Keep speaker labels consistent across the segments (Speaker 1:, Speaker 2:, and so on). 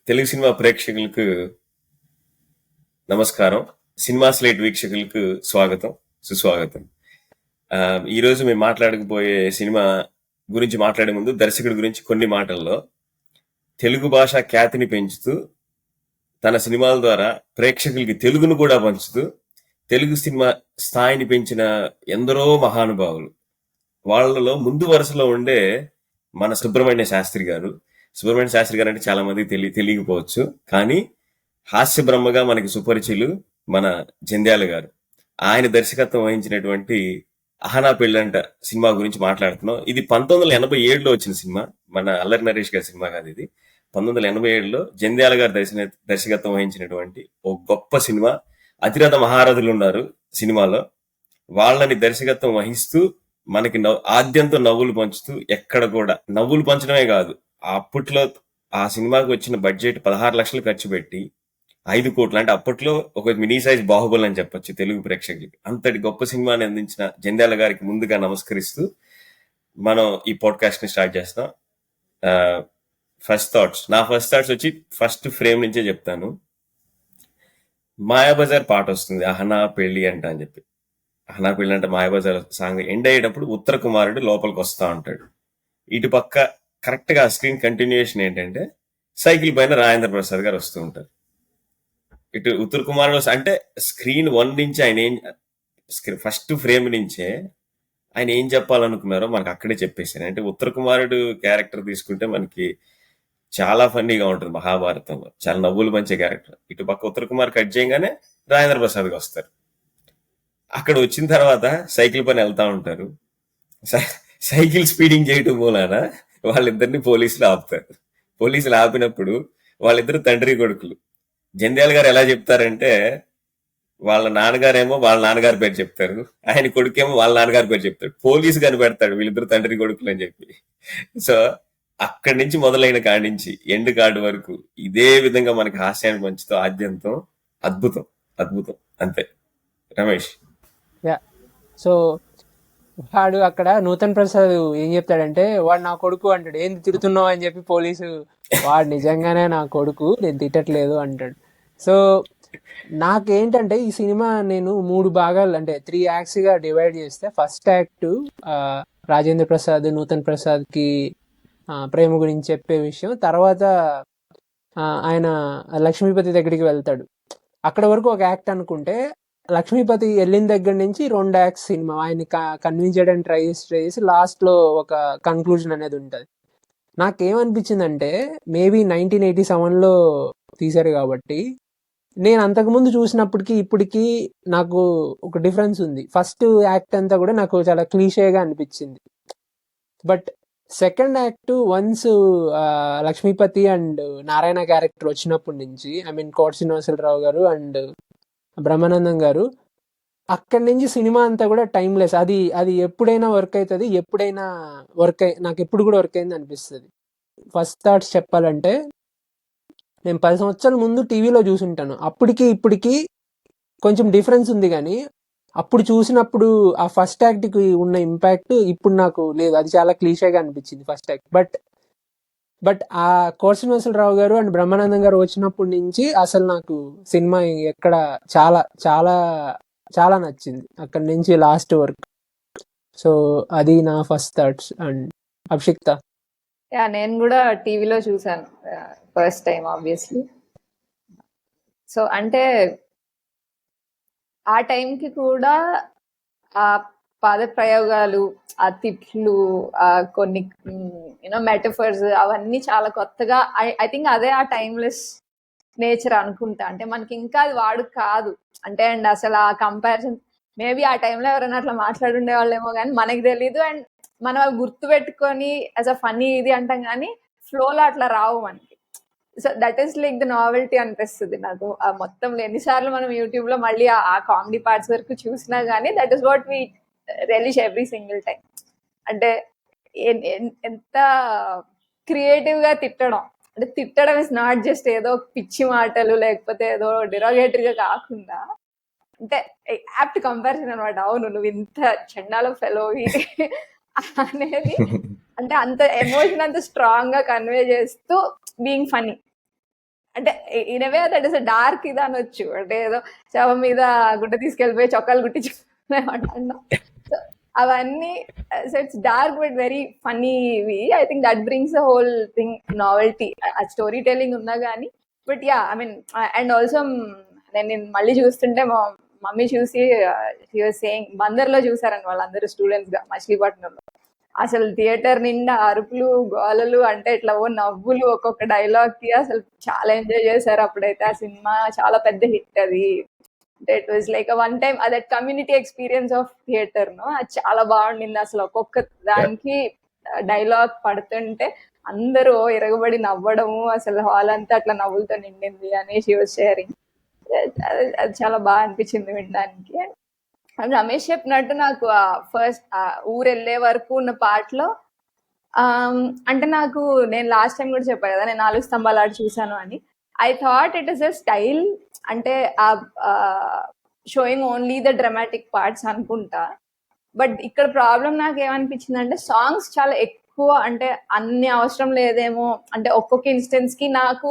Speaker 1: Telugu cinema ప్రేక్షకులకు నమస్కారం. Cinema slate వీక్షకులకు స్వాగతం, సుస్వాగతం. ఈరోజు మేము మాట్లాడకపోయే సినిమా గురించి మాట్లాడే ముందు దర్శకుడి గురించి కొన్ని మాటల్లో తెలుగు భాష ఖ్యాతిని పెంచుతూ తన సినిమాల ద్వారా ప్రేక్షకులకి తెలుగును కూడా పంచుతూ తెలుగు సినిమా స్థాయిని పెంచిన ఎందరో మహానుభావులు. వాళ్ళలో ముందు వరుసలో ఉండే మన సుబ్రహ్మణ్య శాస్త్రి గారు. సుబ్రహ్మణ్య శాస్త్రి గారు అంటే చాలా మందికి తెలియకపోవచ్చు, కానీ హాస్య బ్రహ్మగా మనకి సుపరిచిలు మన జంధ్యాల గారు. ఆయన దర్శకత్వం వహించినటువంటి అహనా పెళ్ళంట సినిమా గురించి మాట్లాడుతున్నాం. ఇది 1987లో వచ్చిన సినిమా, మన అల్లరి నరేష్ గారి సినిమా కాదు ఇది. 1987లో జంధ్యాల గారు దర్శకత్వం వహించినటువంటి ఓ గొప్ప సినిమా. అతిరథ మహారథులు ఉన్నారు సినిమాలో. వాళ్ళని దర్శకత్వం వహిస్తూ మనకి ఆద్యంతో నవ్వులు పంచుతూ, ఎక్కడ కూడా నవ్వులు పంచడమే కాదు, అప్పట్లో ఆ సినిమాకి వచ్చిన బడ్జెట్ 16 లక్షలు ఖర్చు పెట్టి 5 కోట్లు, అంటే అప్పట్లో ఒక మినీ సైజ్ బాహుబలి అని చెప్పొచ్చు తెలుగు ప్రేక్షకులకి. అంతటి గొప్ప సినిమాని అందించిన జంధ్యాల గారికి ముందుగా నమస్కరిస్తూ మనం ఈ పాడ్కాస్ట్ ని స్టార్ట్ చేస్తాం. ఫస్ట్ థాట్స్ వచ్చి ఫస్ట్ ఫ్రేమ్ నుంచే చెప్తాను. మాయాబజార్ పాట వస్తుంది, అహనా పెళ్లి అంట అని చెప్పి. అహనా పెళ్లి అంటే మాయాబజార్ సాంగ్ ఎండ్ అయ్యేటప్పుడు ఉత్తర కుమారుడు లోపలికి వస్తా ఉంటాడు. ఇటు పక్క కరెక్ట్ గా స్క్రీన్ కంటిన్యూషన్ ఏంటంటే సైకిల్ పైన రాజేంద్ర ప్రసాద్ గారు వస్తూ ఉంటారు. ఇటు ఉత్తర కుమారుడు అంటే స్క్రీన్ 1 నుంచి ఆయన ఫస్ట్ ఫ్రేమ్ నుంచే ఆయన ఏం చెప్పాలనుకున్నారో మనకు అక్కడే చెప్పేశారు. అంటే ఉత్తర కుమారుడు క్యారెక్టర్ తీసుకుంటే మనకి చాలా ఫన్నీగా ఉంటుంది. మహాభారతంలో చాలా నవ్వులు పంచే క్యారెక్టర్. ఇటు పక్క ఉత్తర కుమార్ కట్ చేయగానే రాజేంద్ర ప్రసాద్ గా వస్తారు. అక్కడ వచ్చిన తర్వాత సైకిల్ పైన వెళ్తా ఉంటారు. సైకిల్ స్పీడింగ్ చేయటం మూలాన వాళ్ళిద్దరిని పోలీసులు ఆపుతారు. పోలీసులు ఆపినప్పుడు వాళ్ళిద్దరు తండ్రి కొడుకులు. జంధ్యాల గారు ఎలా చెప్తారంటే, వాళ్ళ నాన్నగారేమో వాళ్ళ నాన్నగారి పేరు చెప్తారు, ఆయన కొడుకేమో వాళ్ళ నాన్నగారి పేరు చెప్తాడు. పోలీసు కనిపెడతాడు వీళ్ళిద్దరు తండ్రి కొడుకులు అని చెప్పి. సో అక్కడి నుంచి మొదలైన కాడి నుంచి ఎండ్ కార్డు వరకు ఇదే విధంగా మనకి హాస్యాన్ని పంచుతూ ఆద్యంతం అద్భుతం అద్భుతం అంతే. రమేష్.
Speaker 2: సో వాడు అక్కడ నూతన్ ప్రసాద్ ఏం చెప్తాడంటే, వాడు నా కొడుకు అంటాడు. ఏంది తిడుతున్నావు అని చెప్పి పోలీసు, వాడు నిజంగానే నా కొడుకు, నేను తిట్టట్లేదు అంటాడు. సో నాకేంటంటే ఈ సినిమా నేను 3 భాగాలు, అంటే 3 యాక్ట్స్ గా డివైడ్ చేస్తే, ఫస్ట్ యాక్ట్ రాజేంద్ర ప్రసాద్ నూతన్ ప్రసాద్ కి ప్రేమ గురించి చెప్పే విషయం. తర్వాత ఆయన లక్ష్మీపతి దగ్గరికి వెళ్తాడు. అక్కడ వరకు ఒక యాక్ట్ అనుకుంటే, లక్ష్మీపతి వెళ్ళిన దగ్గర నుంచి 2 యాక్ట్స్ సినిమా. ఆయన కన్విన్స్ చేయడానికి ట్రై చేసి లాస్ట్ లో ఒక కన్క్లూజన్ అనేది ఉంటుంది. నాకేమనిపించిందంటే, మేబీ 1987లో తీశారు కాబట్టి, నేను అంతకుముందు చూసినప్పటికీ ఇప్పటికీ నాకు ఒక డిఫరెన్స్ ఉంది. ఫస్ట్ యాక్ట్ అంతా కూడా నాకు చాలా క్లీషేగా అనిపించింది. But second act once Lakshmipati and Narayana character వచ్చినప్పటి నుంచి, ఐ మీన్ కోట శ్రీనివాసరావు గారు అండ్ బ్రహ్మానందం గారు, అక్కడి నుంచి సినిమా అంతా కూడా టైమ్లెస్. అది ఎప్పుడైనా వర్క్ అవుతుంది, ఎప్పుడైనా నాకు ఎప్పుడు కూడా వర్క్ అయింది అనిపిస్తుంది. ఫస్ట్ థాట్స్ చెప్పాలంటే, నేను 10 సంవత్సరాల ముందు టీవీలో చూసుంటాను. అప్పటికి ఇప్పటికి కొంచెం డిఫరెన్స్ ఉంది, కానీ అప్పుడు చూసినప్పుడు ఆ ఫస్ట్ యాక్ట్కి ఉన్న ఇంపాక్ట్ ఇప్పుడు నాకు లేదు. అది చాలా క్లీషేగా అనిపించింది ఫస్ట్ యాక్ట్. బట్ ఆ కోట శ్రీనివాసరావు గారు అండ్ బ్రహ్మానందం గారు వచ్చినప్పటి నుంచి అసలు నాకు సినిమా ఎక్కడ చాలా చాలా చాలా నచ్చింది అక్కడి నుంచి లాస్ట్ వరకు. సో అది నా ఫస్ట్ థాట్స్. అండ్ అభిషిక్త?
Speaker 3: నేను కూడా టీవీలో చూసాను ఫస్ట్ టైం ఆబ్వియస్లీ. సో అంటే ఆ టైంకి కూడా ఆ పాద ప్రయోగాలు, ఆ తిట్లు, ఆ కొన్ని మెటఫర్స్, అవన్నీ చాలా కొత్తగా. ఐ థింక్ అదే ఆ టైమ్లెస్ నేచర్ అనుకుంటా. అంటే మనకి ఇంకా అది వాడు కాదు అంటే, అండ్ అసలు ఆ కంపారిజన్ మేబీ ఆ టైంలో ఎవరైనా అట్లా మాట్లాడుండే వాళ్ళేమో కానీ మనకి తెలీదు. అండ్ మనం అవి గుర్తు పెట్టుకొని యాజ్ అ ఫనీ ఇది అంటాం, కానీ ఫ్లోలో అట్లా రావు మనకి. So that is like the novelty అనిపిస్తుంది నాకు. మొత్తం ఎన్నిసార్లు మనం యూట్యూబ్ లో మళ్ళీ ఆ కామెడీ పార్ట్స్ వరకు చూసినా కానీ, that is what we release every single time. అంటే ఎంత క్రియేటివ్ గా తిట్టడం, అంటే తిట్టడం ఇస్ నాట్ జస్ట్ ఏదో పిచ్చి మాటలు లేకపోతే ఏదో డిరాగేటరీ గా కాకుండా, అంటే యాప్ట్ కంపారిజన్ అనమాట. అవును, నువ్వు ఇంత చండాల ఫెలోవి అనేది, అంటే అంత ఎమోషన్ అంత స్ట్రాంగ్ గా కన్వే చేస్తూ బీయింగ్ ఫనీ. అంటే in way that is dark ఇది అనొచ్చు. అంటే ఏదో శవం మీద గుడ్డ తీసుకెళ్ళిపోయి చొక్కాలు కుట్టించుకున్నాం. సో అవన్నీ, so it's dark but very ఫన్నీవి. I think that brings the whole thing novelty. ఆ స్టోరీ టెల్లింగ్ ఉన్నా కానీ, but yeah I mean, and also నేను మళ్ళీ చూస్తుంటే మా మమ్మీ చూసి సేయింగ్ బందర్లో చూసారని వాళ్ళందరూ స్టూడెంట్స్ గా మచిలీపట్నంలో. అసలు థియేటర్ నిండా అరుపులు గోలలు, అంటే ఇట్లా నవ్వులు ఒక్కొక్క డైలాగ్ కి. అసలు చాలా ఎంజాయ్ చేశారు అప్పుడైతే. ఆ సినిమా చాలా పెద్ద హిట్ అది. It was like one time that community experience of theatre. అది చాలా బాగుండింది. అసలు ఒక్కొక్క దానికి డైలాగ్ పడుతుంటే అందరూ ఎరగబడి నవ్వడము, అసలు హాల్ అంతా అట్లా నవ్వులతో నిండింది అని షీ వాజ్ షేరింగ్. అది చాలా బాగా అనిపించింది వినడానికి. రమేష్ చెప్పినట్టు నాకు ఫస్ట్ ఊరు వెళ్ళే వరకు ఉన్న పాటలో, అంటే నాకు, నేను లాస్ట్ టైం కూడా చెప్పాను కదా నేను 4 స్తంభాలు ఆడి చూసాను అని. I thought it is a style, అంటే showing only the dramatic parts అనుకుంటా. బట్ ఇక్కడ ప్రాబ్లం నాకు ఏమనిపించింది అంటే సాంగ్స్ చాలా ఎక్కువ, అంటే అన్ని అవసరం లేదేమో. అంటే ఒక్కొక్క ఇన్స్టెన్స్ కి నాకు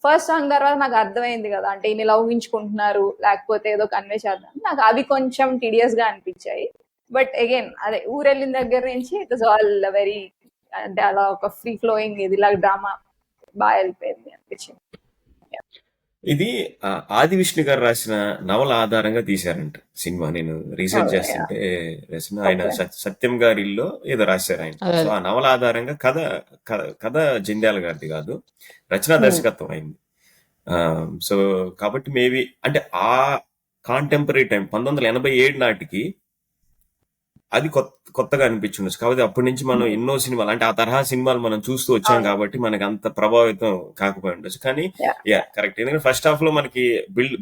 Speaker 3: ఫస్ట్ సాంగ్ తర్వాత నాకు అర్థమైంది కదా, అంటే ఈయన ఇలా ఊహించుకుంటున్నారు లేకపోతే ఏదో కన్వే చేద్దాం. నాకు అవి కొంచెం టీడియస్ గా అనిపించాయి. బట్ అగైన్ అదే ఊరెళ్ళిన దగ్గర నుంచి ఇట్ ఇస్ ఆల్ వెరీ, అంటే అలా ఒక ఫ్రీ ఫ్లోయింగ్ ఇది ఇలా డ్రామా బాగా వెళ్ళిపోయింది అనిపించింది.
Speaker 1: ఇది ఆది విష్ణు గారు రాసిన నవల ఆధారంగా తీశారంట సినిమా. నేను రీసెర్చ్
Speaker 3: Oh, yeah.
Speaker 1: చేస్తుంటే రాసిన ఆయన
Speaker 3: Okay.
Speaker 1: సత్యం గారి ఇల్లు ఏదో రాశారు ఆయన.
Speaker 2: అదే
Speaker 1: సో ఆ నవల ఆధారంగా కథ జంధ్యాల గారిది కాదు, రచనా
Speaker 3: Hmm.
Speaker 1: దర్శకత్వం అయింది. సో కాబట్టి మేబీ అంటే ఆ కాంటెంపరీ టైం 1987 నాటికి అది కొత్తగా అనిపించుండొచ్చు. కాబట్టి అప్పటి నుంచి మనం ఎన్నో సినిమాలు, అంటే ఆ తరహా సినిమాలు మనం చూస్తూ వచ్చాం
Speaker 3: అవును.
Speaker 1: కాబట్టి మనకి అంత ప్రభావితం కాకపోయి ఉండొచ్చు. కానీ
Speaker 3: Yeah.
Speaker 1: Yeah correct. ఎందుకంటే ఫస్ట్ హాఫ్ లో మనకి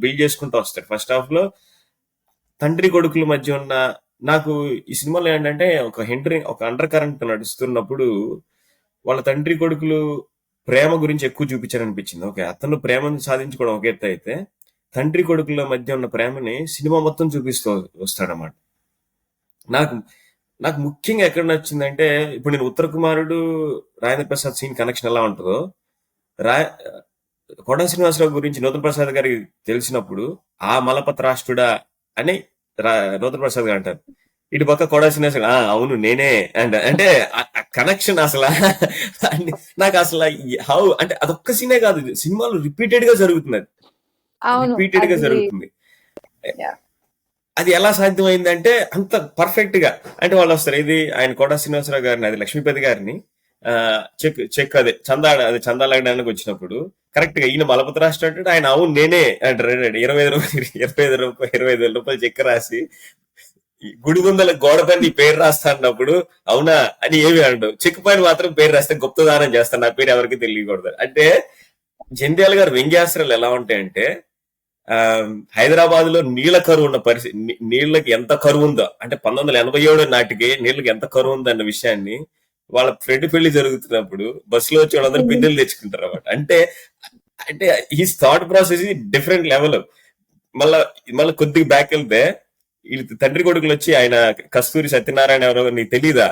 Speaker 1: బిల్డ్ చేసుకుంటూ వస్తాడు. ఫస్ట్ హాఫ్ లో తండ్రి కొడుకుల మధ్య ఉన్న, నాకు ఈ సినిమాలో ఏంటంటే ఒక అండర్ కరెంట్ నడుస్తున్నప్పుడు వాళ్ళ తండ్రి కొడుకులు ప్రేమ గురించి ఎక్కువ చూపించారనిపించింది. ఓకే, అతను ప్రేమను సాధించుకోవడం ఒక ఎత్తు అయితే, తండ్రి కొడుకుల మధ్య ఉన్న ప్రేమని సినిమా మొత్తం చూపిస్తూ వస్తాడన్నమాట. నాకు నాకు ముఖ్యంగా ఎక్కడ నచ్చిందంటే, ఇప్పుడు నేను ఉత్తర కుమారుడు రాజేంద్ర ప్రసాద్ సీన్ కనెక్షన్ ఎలా ఉంటుందో, రా కొండ శ్రీనివాసరావు గురించి నూతన ప్రసాద్ గారికి తెలిసినప్పుడు ఆ మలపత్రాష్ట్రుడా అని నూతన ప్రసాద్ గారు అంటారు. ఇటు పక్క కొండ శ్రీనివాసరావు అవును నేనే అంటే కనెక్షన్ అసలు నాకు అసలు హౌ, అంటే అదొక్క సీనే కాదు, సినిమాలో రిపీటెడ్ గా జరుగుతుంది.
Speaker 3: అవును,
Speaker 1: రిపీటెడ్ గా
Speaker 3: అది
Speaker 1: జరుగుతుంది.
Speaker 3: yeah.
Speaker 1: అది ఎలా సాధ్యమైందంటే అంత పర్ఫెక్ట్ గా, అంటే వాళ్ళు వస్తారు, ఇది ఆయన కోట శ్రీనివాసరావు గారిని, అది లక్ష్మీపతి గారిని చెక్ అదే చందాలు అడగడానికి వచ్చినప్పుడు కరెక్ట్ గా ఈయన మలపతి రాష్ట్రం అంటే ఆయన అవును నేనే అంటారు. 25,000 రూపాయలు చెక్ రాసి గుడి ముందల గోడ పైన నీ పేరు రాస్తా అన్నప్పుడు అవునా అని ఏమి అంటావు, చెక్ పైన మాత్రం పేరు రాస్తే గుప్తదానం చేస్తాను, నా పేరు ఎవరికి తెలియకూడదు. అంటే జంధ్యాల గారు వ్యంగ్యాస్త్రాలు ఎలా ఉంటాయంటే, హైదరాబాద్ లో నీళ్ళ కరువు ఉన్న పరిస్థితి, నీళ్ళకి ఎంత కరువు ఉందో, అంటే 1987 నాటికి నీళ్ళకి ఎంత కరువు ఉందో అన్న విషయాన్ని వాళ్ళ ఫ్రెండ్ పెళ్లి జరుగుతున్నప్పుడు బస్సులో వచ్చి వాళ్ళందరూ బిందెలు తెచ్చుకుంటారు అన్నమాట. అంటే అంటే ఈ థాట్ ప్రాసెస్ డిఫరెంట్ లెవెల్. మళ్ళా కొద్దిగా బ్యాక్ వెళ్తే వీళ్ళ తండ్రి కొడుకులు వచ్చి, ఆయన కస్తూరి సత్యనారాయణ ఎవరో నీకు తెలీదా,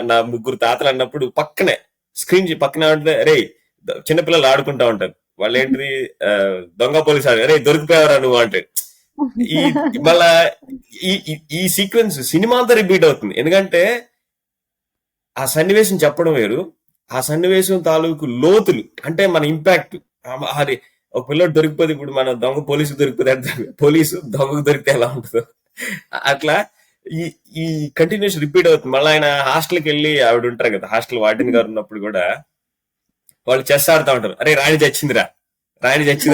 Speaker 1: నా 3 తాతలు అన్నప్పుడు పక్కనే స్క్రీన్ పక్కనే ఉంటే రే చిన్నపిల్లలు ఆడుకుంటా ఉంటారు, వాళ్ళు ఏంటిది దొంగ పోలీసు అరే దొరికిపోయావరా నువ్వు అంటే. ఈ మళ్ళా ఈ సీక్వెన్స్ సినిమా అంతా రిపీట్ అవుతుంది. ఎందుకంటే ఆ సన్నివేశం చెప్పడం వేరు, ఆ సన్నివేశం తాలూకు లోతులు, అంటే మన ఇంపాక్ట్. అది ఒక పిల్లడు దొరికిపోతే, ఇప్పుడు మన దొంగ పోలీసు దొరికిపోతే పోలీసు దొంగకు దొరికితే ఎలా ఉంటుందో అట్లా ఈ కంటిన్యూస్ రిపీట్ అవుతుంది. మళ్ళీ ఆయన హాస్టల్కి వెళ్ళి ఆవిడ ఉంటారు కదా, హాస్టల్ వార్డెన్ గారు ఉన్నప్పుడు కూడా వాళ్ళు చెస్ ఆడుతూ ఉంటారు, అరే రాణి చచ్చిందిరా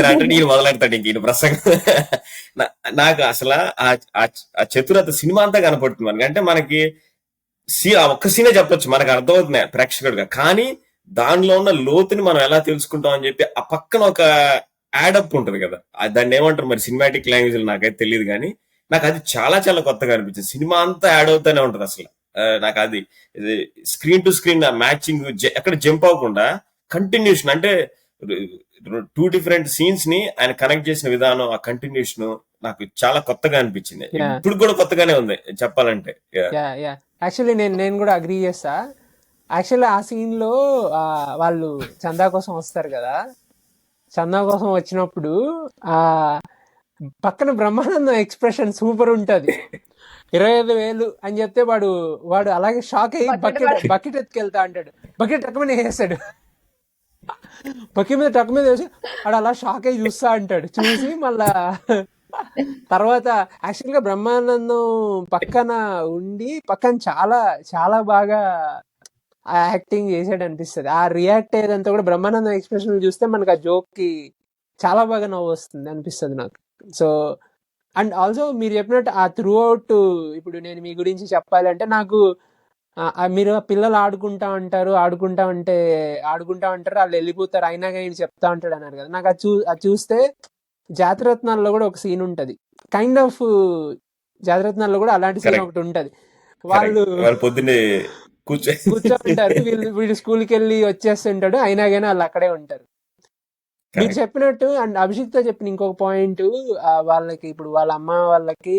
Speaker 1: అంటే నేను మొదలెడతాడు ఇంక ఈయన ప్రసంగం. నాకు అసలు ఆ చతురత సినిమా అంతా కనపడుతుంది మనకి. అంటే మనకి ఆ ఒక్క సీనే చెప్పొచ్చు, మనకు అర్థమవుతుంది ప్రేక్షకుడిగా, కానీ దానిలో ఉన్న లోతుని మనం ఎలా తెలుసుకుంటాం అని చెప్పి ఆ పక్కన ఒక యాడప్ ఉంటది కదా, దాన్ని ఏమంటారు మరి సినిమాటిక్ లాంగ్వేజ్ నాకైతే తెలియదు, కానీ నాకు అది చాలా చాలా కొత్తగా అనిపించింది. సినిమా అంతా యాడ్ అవుతానే ఉంటది అసలు. నాకు అది స్క్రీన్ టు స్క్రీన్ మ్యాచింగ్ ఎక్కడ జంప్ అవ్వకుండా కంటిన్యూషన్, అంటే 2 డిఫరెంట్ సీన్స్ ని ఆయన కనెక్ట్ చేసిన విధానం, ఆ కంటిన్యూషన్ నాకు చాలా కొత్తగా అనిపించింది. ఇప్పుడు కూడా కొత్తగానే ఉంది చెప్పాలంటే.
Speaker 2: యాక్చువల్లీ నేను కూడా అగ్రీ చేస్తా. యాక్చువల్లీ ఆ సీన్ లో వాళ్ళు చందా కోసం వస్తారు కదా, చందా కోసం వచ్చినప్పుడు ఆ పక్కన బ్రహ్మానందం ఎక్స్ప్రెషన్ సూపర్ ఉంటది. 25,000 అని చెప్తే వాడు అలాగే షాక్ అయ్యి బకెట్ ఎత్తుకెళ్తా అంటాడు. బకెట్ టక్ మీద వేసాడు. బకెట్ మీద టక్ మీద వేసి వాడు అలా షాక్ అయ్యి చూస్తా అంటాడు. చూసి మళ్ళా తర్వాత యాక్చువల్ గా బ్రహ్మానందం పక్కన ఉండి పక్కన చాలా చాలా బాగా యాక్టింగ్ చేసాడు అనిపిస్తుంది. ఆ రియాక్ట్ అయ్యేదంతా కూడా బ్రహ్మానందం ఎక్స్ప్రెషన్ చూస్తే మనకు ఆ జోక్ కి చాలా బాగా నవ్వు వస్తుంది అనిపిస్తుంది నాకు. సో అండ్ ఆల్సో మీరు చెప్పినట్టు ఆ త్రూ అవుట్ ఇప్పుడు నేను మీ గురించి చెప్పాలంటే నాకు మీరు పిల్లలు ఆడుకుంటా ఉంటారు వాళ్ళు వెళ్ళిపోతారు అయినా కానీ చెప్తా ఉంటాడు అన్నారు కదా. నాకు అది చూస్తే జాతిరత్నాల్లో కూడా ఒక సీన్ ఉంటది, కైండ్ ఆఫ్ జాతిరత్నాల్లో కూడా అలాంటి సీన్ ఒకటి ఉంటది. వాళ్ళు
Speaker 1: పొద్దున్నే
Speaker 2: కూర్చోంటారు, వీళ్ళు స్కూల్కి వెళ్ళి వచ్చేస్తుంటాడు అయినా కానీ వాళ్ళు అక్కడే ఉంటారు. మీరు చెప్పినట్టు అండ్ అభిషేక్ తో చెప్పిన ఇంకొక పాయింట్, వాళ్ళకి ఇప్పుడు వాళ్ళ అమ్మ వాళ్ళకి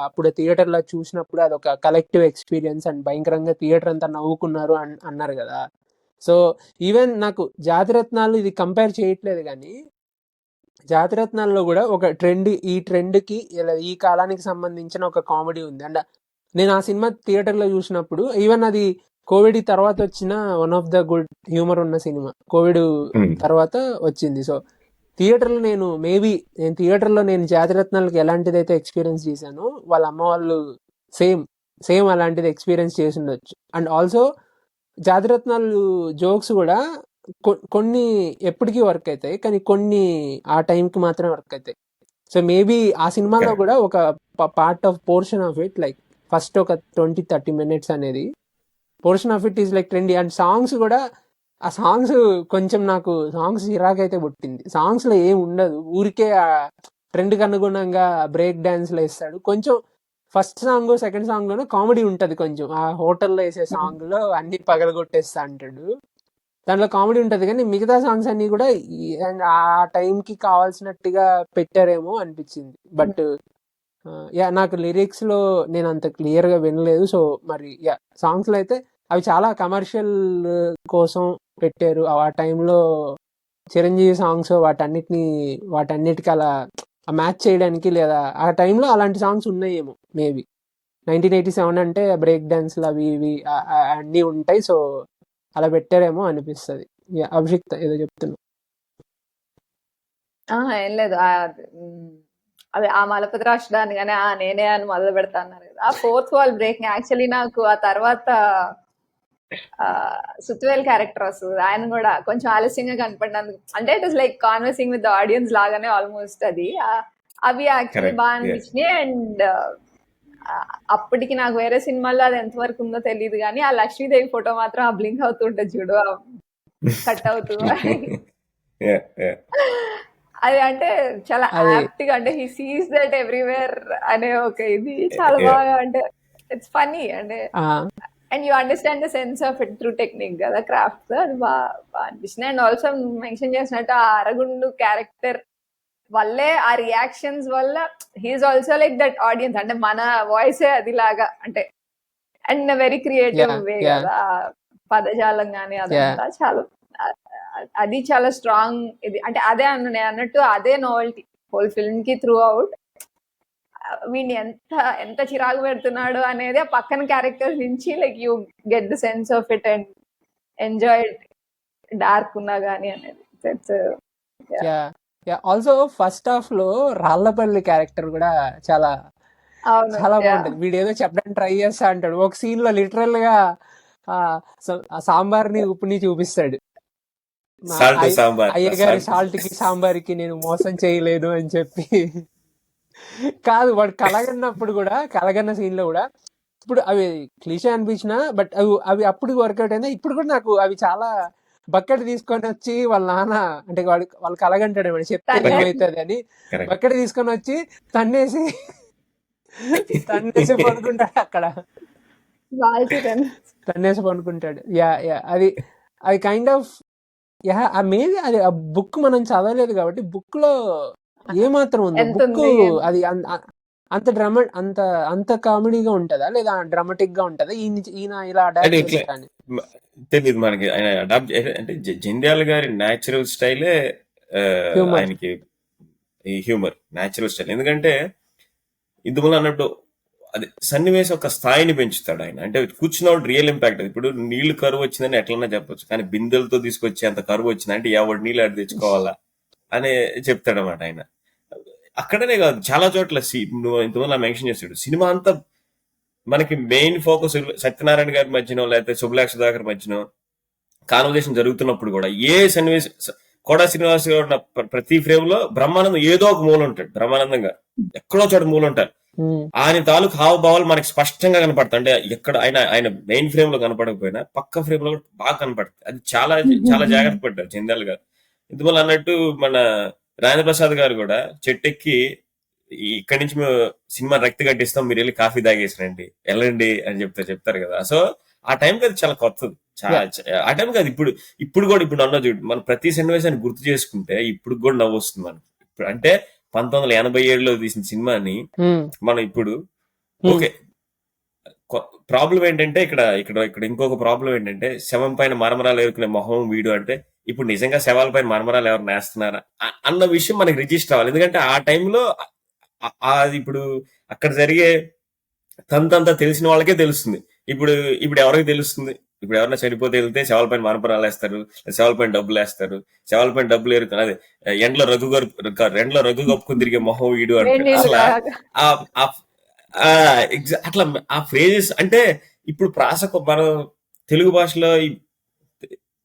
Speaker 2: అప్పుడు థియేటర్ లో చూసినప్పుడు అదొక కలెక్టివ్ ఎక్స్పీరియన్స్ అండ్ భయంకరంగా థియేటర్ అంతా నవ్వుకున్నారు అన్నారు కదా. సో ఈవెన్ నాకు జాతిరత్నాలు ఇది కంపేర్ చేయట్లేదు కానీ జాతిరత్నాల్లో కూడా ఒక ఈ ట్రెండ్కి ఈ కాలానికి సంబంధించిన ఒక కామెడీ ఉంది. అండ్ నేను ఆ సినిమా థియేటర్లో చూసినప్పుడు ఈవెన్ అది కోవిడ్ తర్వాత వచ్చిన one of the good humour ఉన్న సినిమా కోవిడ్ తర్వాత వచ్చింది. సో థియేటర్లో నేను థియేటర్లో నేను జాతిరత్నాలకి ఎలాంటిదైతే ఎక్స్పీరియన్స్ చేశానో వాళ్ళ అమ్మ వాళ్ళు సేమ్ అలాంటిది ఎక్స్పీరియన్స్ చేసి ఉండొచ్చు. అండ్ ఆల్సో జాతిరత్నాలు జోక్స్ కూడా కొన్ని ఎప్పటికీ వర్క్ అవుతాయి కానీ కొన్ని ఆ టైంకి మాత్రమే వర్క్ అవుతాయి. సో మేబీ ఆ సినిమాలో కూడా ఒక part of portion of it like first ఒక 20-30 minutes అనేది portion of it is like trendy. And songs కూడా ఆ సాంగ్స్ కొంచెం నాకు సాంగ్స్ చిరాకైతే పుట్టింది. సాంగ్స్ లో ఏం ఉండదు, ఊరికే ఆ ట్రెండ్కి అనుగుణంగా బ్రేక్ డాన్స్లో వేస్తాడు. కొంచెం ఫస్ట్ సాంగ్ సెకండ్ సాంగ్ లోనే కామెడీ ఉంటది, కొంచెం ఆ హోటల్లో వేసే సాంగ్ లో అన్ని పగలగొట్టేస్తా అంటాడు, దాంట్లో కామెడీ ఉంటది. కానీ మిగతా సాంగ్స్ అన్ని కూడా ఆ టైంకి కావాల్సినట్టుగా పెట్టారేమో అనిపించింది. బట్ నాకు లిరిక్స్ లో నేను అంత క్లియర్ గా వినలేదు. సో మరి సాంగ్స్ లో అయితే అవి చాలా కమర్షియల్ కోసం పెట్టారు. ఆ టైంలో చిరంజీవి సాంగ్స్ వాటన్నిటికి అలా మ్యాచ్ చేయడానికి, లేదా ఆ టైంలో అలాంటి సాంగ్స్ ఉన్నాయేమో మేబీ. 1987 అంటే బ్రేక్ డాన్స్లు అవి ఇవి అన్నీ ఉంటాయి. సో అలా పెట్టారేమో అనిపిస్తుంది. అభిషేక్ ఏదో చెప్తున్నా.
Speaker 3: ఏం లేదు, అదే ఆ మలపతి రాష్ట్రాన్ని కానీ నేనే అని మొదలు పెడతా అన్నారు కదా. ఆ ఫోర్త్ వాల్ బ్రేకింగ్ యాక్చువల్లీ నాకు ఆ తర్వాత సుత్వేల్ క్యారెక్టర్ వస్తుంది, ఆయన కూడా కొంచెం ఆలస్యంగా కనపడినందుకు, అంటే it is like conversing with the audience లాగానే ఆల్మోస్ట్ అది. అవి యాక్చువల్లీ బాగా అనిపించినాయి. అండ్ అప్పటికి నాకు వేరే సినిమాల్లో అది ఎంతవరకు ఉందో తెలియదు కానీ ఆ లక్ష్మీదేవి ఫోటో మాత్రం ఆ బ్లింక్ అవుతుంటది చూడు, కట్ అవుతూ అది అంటే చాలా యాప్ట్ గా, అంటే హీ సీస్ దట్ ఎవ్రీవేర్ అనే ఒక ఇది చాలా బాగా, అంటే ఇట్స్ ఫన్నీ అంటే and you understand the sense of it through technique కదా, క్రాఫ్ట్. అది బాగా అనిపిస్తుంది. అండ్ ఆల్సో మెన్షన్ చేసినట్టు ఆ అరగుండు క్యారెక్టర్ వల్లే, ఆ రియాక్షన్స్ వల్ల he's also like that audience, అంటే మన వాయిసే అది లాగా, అంటే అండ్ వెరీ క్రియేటివ్ వే కదా పదజాలం కానీ అదంతా చాలా, అది చాలా స్ట్రాంగ్ ఇది. అంటే అదే అన్నట్టు అదే నోవెల్టీ హోల్ ఫిల్మ్ కి త్రూ అవుట్. వీడిని ఎంత చిరాకు పెడుతున్నాడు అనేది ఆ పక్కన క్యారెక్టర్స్ నుంచి like you get the sense of it and enjoy dark ఉన్నా గానీ అనేది.
Speaker 2: ఆల్సో ఫస్ట్ హాఫ్ లో రాళ్లపల్లి క్యారెక్టర్ కూడా చాలా చాలా బాగుంటది. వీడు ఏదో చెప్పడానికి ట్రై చేస్తా అంటాడు, ఒక సీన్ లో లిటరల్ గా సాంబార్ని ఉప్పుని చూపిస్తాడు, అయ్యగారి సాల్ట్ కి సాంబార్ కి నేను మోసం చేయలేదు అని చెప్పి. కాదు, వాడు కలగన్నప్పుడు కూడా, కలగన్న సీన్ లో కూడా ఇప్పుడు అవి క్లీషే అనిపించిన బట్ అవి అప్పుడు వర్కౌట్ అయినా. ఇప్పుడు కూడా నాకు అవి చాలా, బకెట్ తీసుకొని వచ్చి వాళ్ళ నాన్న అంటే వాళ్ళు కలగంటాడు ఏమని చెప్తే ఏమవుతుంది అని, బకెట్ తీసుకొని వచ్చి తన్నేసి పడుకుంటాడు అక్కడ, తన్నేసి పడుకుంటాడు. అది కైండ్ ఆఫ్ మేబీ అది ఆ బుక్ మనం చదవలేదు కాబట్టి బుక్ లో ఏమాత్రం ఉంది, బుక్ అది అంత కామెడీగా ఉంటదా లేదా డ్రామాటిక్ గా ఉంటదా ఈయన ఇలా అడాప్ట్
Speaker 1: తెలియదు మనకి. ఆయన అడాప్ట్ అంటే జంధ్యాల గారి న్యాచురల్ స్టైలే
Speaker 2: హ్యూమర్.
Speaker 1: ఆయనకి ఈ హ్యూమర్ న్యాచురల్ స్టైల్. ఎందుకంటే ఇందువల్ల అన్నట్టు అది సన్నివేశం ఒక స్థాయిని పెంచుతాడు ఆయన. అంటే కూర్చున్నప్పుడు రియల్ ఇంపాక్ట్. ఇప్పుడు నీళ్లు కరువు వచ్చిందని ఎట్లన్నా చెప్పొచ్చు, కానీ బిందెలతో తీసుకొచ్చి అంత కరువు వచ్చింది అంటే ఎవడు నీళ్ళు అటు తెచ్చుకోవాలా అని చెప్తాడు అనమాట ఆయన. అక్కడనే కాదు, చాలా చోట్ల నువ్వు ఇంతమంది మెన్షన్ చేస్తాడు. సినిమా అంతా మనకి మెయిన్ ఫోకస్ సత్యనారాయణ గారి మధ్యనో లేకపోతే శుభలాక్ష సుధాకర్ మధ్యనో కాన్వర్జేషన్ జరుగుతున్నప్పుడు కూడా ఏ సన్నివేశం కోడా శ్రీనివాస్ గారు ఉన్న ప్రతి ఫ్రేమ్ లో బ్రహ్మానందం ఏదో ఒక మూల ఉంటాడు. బ్రహ్మానందం గారు ఎక్కడో చోట మూల ఉంటారు. ఆయన తాలూకు హావభావాలు మనకి స్పష్టంగా కనపడతాయి. అంటే ఎక్కడ ఆయన మెయిన్ ఫ్రేమ్ లో కనపడకపోయినా పక్క ఫ్రేమ్ లో కూడా బాగా కనపడుతుంది. అది చాలా చాలా జాగ్రత్త పడ్డారు చంద్యాల గారు. ఇందువల్ల అన్నట్టు మన రాజేంద్ర ప్రసాద్ గారు కూడా చెట్టెక్కి ఇక్కడి నుంచి మేము సినిమా రక్తి కట్టిస్తాం, మీరు వెళ్ళి కాఫీ తాగేసిరండి వెళ్ళండి అని చెప్తారు కదా. సో ఆ టైంకి అది చాలా కొత్తది. ఆ టైం కాదు, ఇప్పుడు కూడా ఇప్పుడు అన్న చూడు, మనం ప్రతి సన్నివేశాన్ని గుర్తు చేసుకుంటే ఇప్పుడు కూడా నవ్వు వస్తుంది మనకి. ఇప్పుడు అంటే 1987లో తీసిన సినిమాని మనం ఇప్పుడు ఓకే. ప్రాబ్లం ఏంటంటే ఇక్కడ ఇంకొక ప్రాబ్లం ఏంటంటే శవం పైన మరమరాలు ఎరుకునే మొహం వీడు అంటే ఇప్పుడు నిజంగా శవాల పైన మరమరాలు ఎవరు నేస్తున్నారా అన్న విషయం మనకి రిజిస్టర్ అవ్వాలి. ఎందుకంటే ఆ టైంలో అది ఇప్పుడు అక్కడ జరిగే తంతంతా తెలిసిన వాళ్ళకే తెలుస్తుంది. ఇప్పుడు ఎవరికి తెలుస్తుంది? ఇప్పుడు ఎవరైనా చనిపోతే వెళ్తే శవాల పైన మరమరాలు వేస్తారు, శవాల పైన డబ్బులు వేస్తారు, శవాల పైన డబ్బులు ఎరుకుని అదే ఎండ్లో రఘు కప్పుకుని తిరిగే మొహం వీడు అంటే అసలు అట్లా ఆ ఫ్రేజెస్ అంటే ఇప్పుడు మనం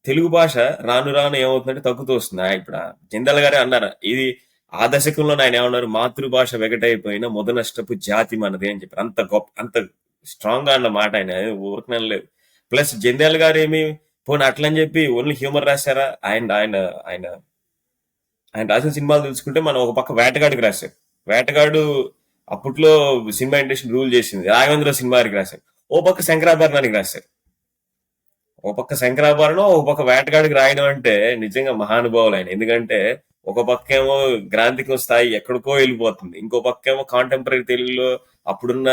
Speaker 1: తెలుగు భాష రాను రాను ఏమవుతుందంటే తగ్గుతూ వస్తుంది. ఇప్పుడు జంధ్యాల గారే అన్నారు, ఇది ఆ దశకంలో ఆయన ఏమన్నారు, మాతృభాష వెగటైపోయిన మొదనష్టపు జాతి మనది అని చెప్పారు. అంత గొప్ప అంత స్ట్రాంగ్ గా అన్న మాట ఆయన ఊరకనలేదు. ప్లస్ జంధ్యాల గారు ఏమి పోనీ అట్లని చెప్పి ఓన్లీ హ్యూమర్ రాశారా? ఆయన రాసిన సినిమాలు తెలుసుకుంటే మనం ఒక పక్క వేటగాడికి రాశారు. వేటగాడు అప్పట్లో సినిమా ఇండస్ట్రీ రూల్ చేసింది. రాఘవేంద్ర సినిమాకి రాశారు. ఓ పక్క శంకరాభరణానికి రాశారు. ఒక పక్క శంకరాభరణం, ఒక పక్క వేటగాడికి రాయడం అంటే నిజంగా మహానుభావులు ఆయన. ఎందుకంటే ఒక పక్క ఏమో గ్రాంధికం స్థాయి ఎక్కడికో వెళ్ళిపోతుంది, ఇంకో పక్క ఏమో కాంటెంపరీ తెలుగులో అప్పుడున్న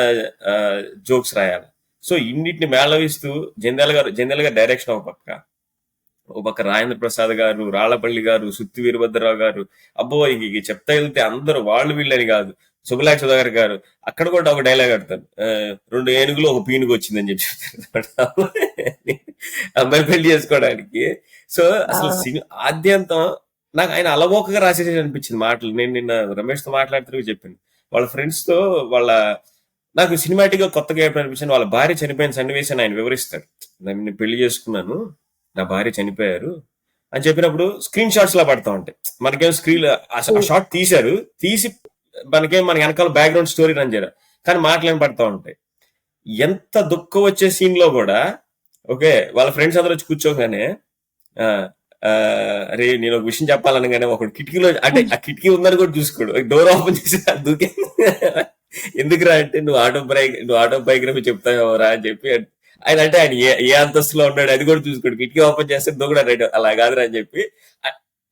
Speaker 1: జోక్స్ రాయాలి. సో ఇన్నిటిని మేళవిస్తూ జంధ్యాల గారు డైరెక్షన్ ఒక పక్క రాజేంద్ర ప్రసాద్ గారు, రాళ్లపల్లి గారు, సుత్తి వీరభద్రరావు గారు, అబ్బో ఇక చెప్తా వెళ్తే అందరూ వాళ్ళు వీళ్ళని కాదు. శుభలాక్ష సుధాకర్ గారు అక్కడ కూడా ఒక డైలాగ్ ఆడతారు, 2 ఏనుగులు ఒక పీనుగు వచ్చిందని చెప్పి చెప్తారు అమ్మాయి పెళ్లి చేసుకోవడానికి. సో అసలు ఆద్యంతం నాకు ఆయన అలవోకగా రాసేసి అనిపించింది మాటలు. నేను నిన్న రమేష్ తో మాట్లాడుతూ చెప్పాను, వాళ్ళ ఫ్రెండ్స్ తో నాకు సినిమాటిక్ గా కొత్తగా ఎప్పుడు అనిపించింది, వాళ్ళ భార్య చనిపోయిన సన్నివేశాన్ని ఆయన వివరిస్తాడు. నేను పెళ్లి చేసుకున్నాను, నా భార్య చనిపోయారు అని చెప్పినప్పుడు స్క్రీన్ షాట్స్ లా పడతా ఉంటాయి. మనకేం స్క్రీన్ షాట్ తీసి మన వెనకాల బ్యాక్గ్రౌండ్ స్టోరీ రన్ చేయరు, కానీ మాటలేం పడతా ఉంటాయి. ఎంత దుఃఖం వచ్చే సీన్ లో కూడా ఓకే వాళ్ళ ఫ్రెండ్స్ అందరూ వచ్చి కూర్చోగానే అరే నేను ఒక విషయం చెప్పాలనగానే ఒకటి కిటికీలో, అంటే ఆ కిటికీ ఉందని కూడా చూసుకోడు, డోర్ ఓపెన్ చేసి దూకే ఎందుకురా అంటే నువ్వు ఆటోబయోగ్రఫీ చెప్తావరా అని చెప్పి ఆయన అంటే ఆయన ఏ అంతస్తులో ఉన్నాడు అది కూడా చూసుకోడు, కిటికీ ఓపెన్ చేస్తే దూకడా రైట్ అలా కాదురా అని చెప్పి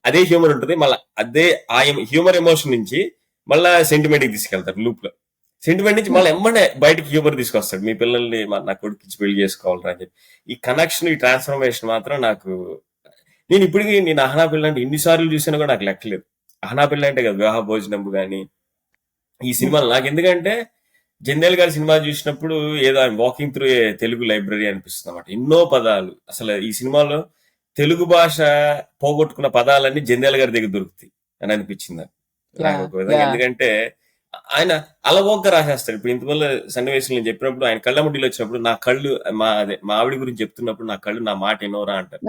Speaker 1: అదే హ్యూమర్ ఉంటుంది. మళ్ళీ అదే ఆ హ్యూమర్ ఎమోషన్ నుంచి మళ్ళా సెంటిమెంట్ కి తీసుకెళ్తారు లూప్ లో. సెంటిమెంట్ నుంచి మళ్ళీ ఎమ్మడే బయటకి హ్యూమర్ తీసుకొస్తాడు, మీ పిల్లల్ని నా కొడుకు పెళ్లి చేసుకోవాలరా అని చెప్పి. ఈ కనెక్షన్, ఈ ట్రాన్స్ఫర్మేషన్ మాత్రం నేను ఇప్పటికీ అహనా పిల్ల అంటే ఎన్నిసార్లు చూసినా కూడా నాకు లెక్కలేదు. అహనా పిల్ల అంటే కదా వివాహ భోజనం కానీ ఈ సినిమాలు నాకు ఎందుకంటే జంధ్యాల గారి సినిమా చూసినప్పుడు ఏదో ఆయన వాకింగ్ త్రూ తెలుగు లైబ్రరీ అనిపిస్తుంది అన్నమాట. ఎన్నో పదాలు అసలు ఈ సినిమాలో తెలుగు భాష పోగొట్టుకున్న పదాలన్నీ జంధ్యాల గారి దగ్గర దొరుకుతాయి అని అనిపించింది నాకు ఒక విధంగా. ఎందుకంటే ఆయన అలవోగ్గా రాసేస్తాడు. ఇప్పుడు ఇంతవల్ల సన్నివేశం నేను చెప్పినప్పుడు ఆయన కళ్ళముడ్డిలో వచ్చినప్పుడు నా కళ్ళు మా ఆవిడ గురించి చెప్తున్నప్పుడు నా కళ్ళు నా మాట ఎన్నోరా అంటారు.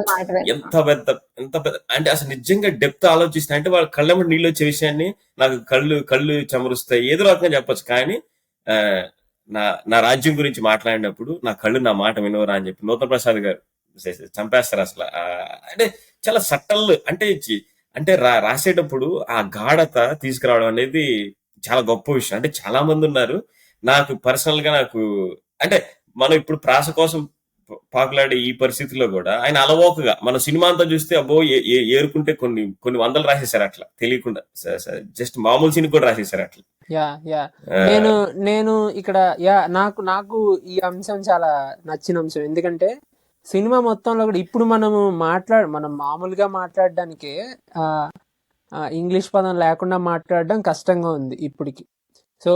Speaker 1: ఎంత పెద్ద అంటే అసలు నిజంగా డెప్త్ ఆలోచిస్తా అంటే వాళ్ళ కళ్ళముడి నీళ్ళు వచ్చే విషయాన్ని నాకు కళ్ళు చమరుస్తాయి ఏదో రకంగా చెప్పొచ్చు. కానీ నా రాజ్యం గురించి మాట్లాడినప్పుడు నా కళ్ళు నా మాట వినోరా అని చెప్పి నూతన ప్రసాద్ గారు చంపేస్తారు అసలు. అంటే చాలా సట్టల్ అంటే రాసేటప్పుడు ఆ గాఢత తీసుకురావడం అనేది చాలా గొప్ప విషయం. అంటే చాలా మంది ఉన్నారు. నాకు పర్సనల్ గా అంటే మనం ఇప్పుడు ప్రాస కోసం పాకులాడే ఈ పరిస్థితిలో కూడా ఆయన అలవోకగా మన సినిమా అంతా చూస్తే అబ్బో ఏరుకుంటే కొన్ని వందలు రాసేసారు అట్లా తెలియకుండా, జస్ట్ మామూలు సినిమా కూడా రాసేసారు అట్లా.
Speaker 2: నేను ఇక్కడ నాకు ఈ అంశం చాలా నచ్చిన అంశం. ఎందుకంటే సినిమా మొత్తంలో కూడా ఇప్పుడు మనం మామూలుగా మాట్లాడడానికే ఇంగ్లీష్ పదం లేకుండా మాట్లాడడం కష్టంగా ఉంది ఇప్పటికి. సో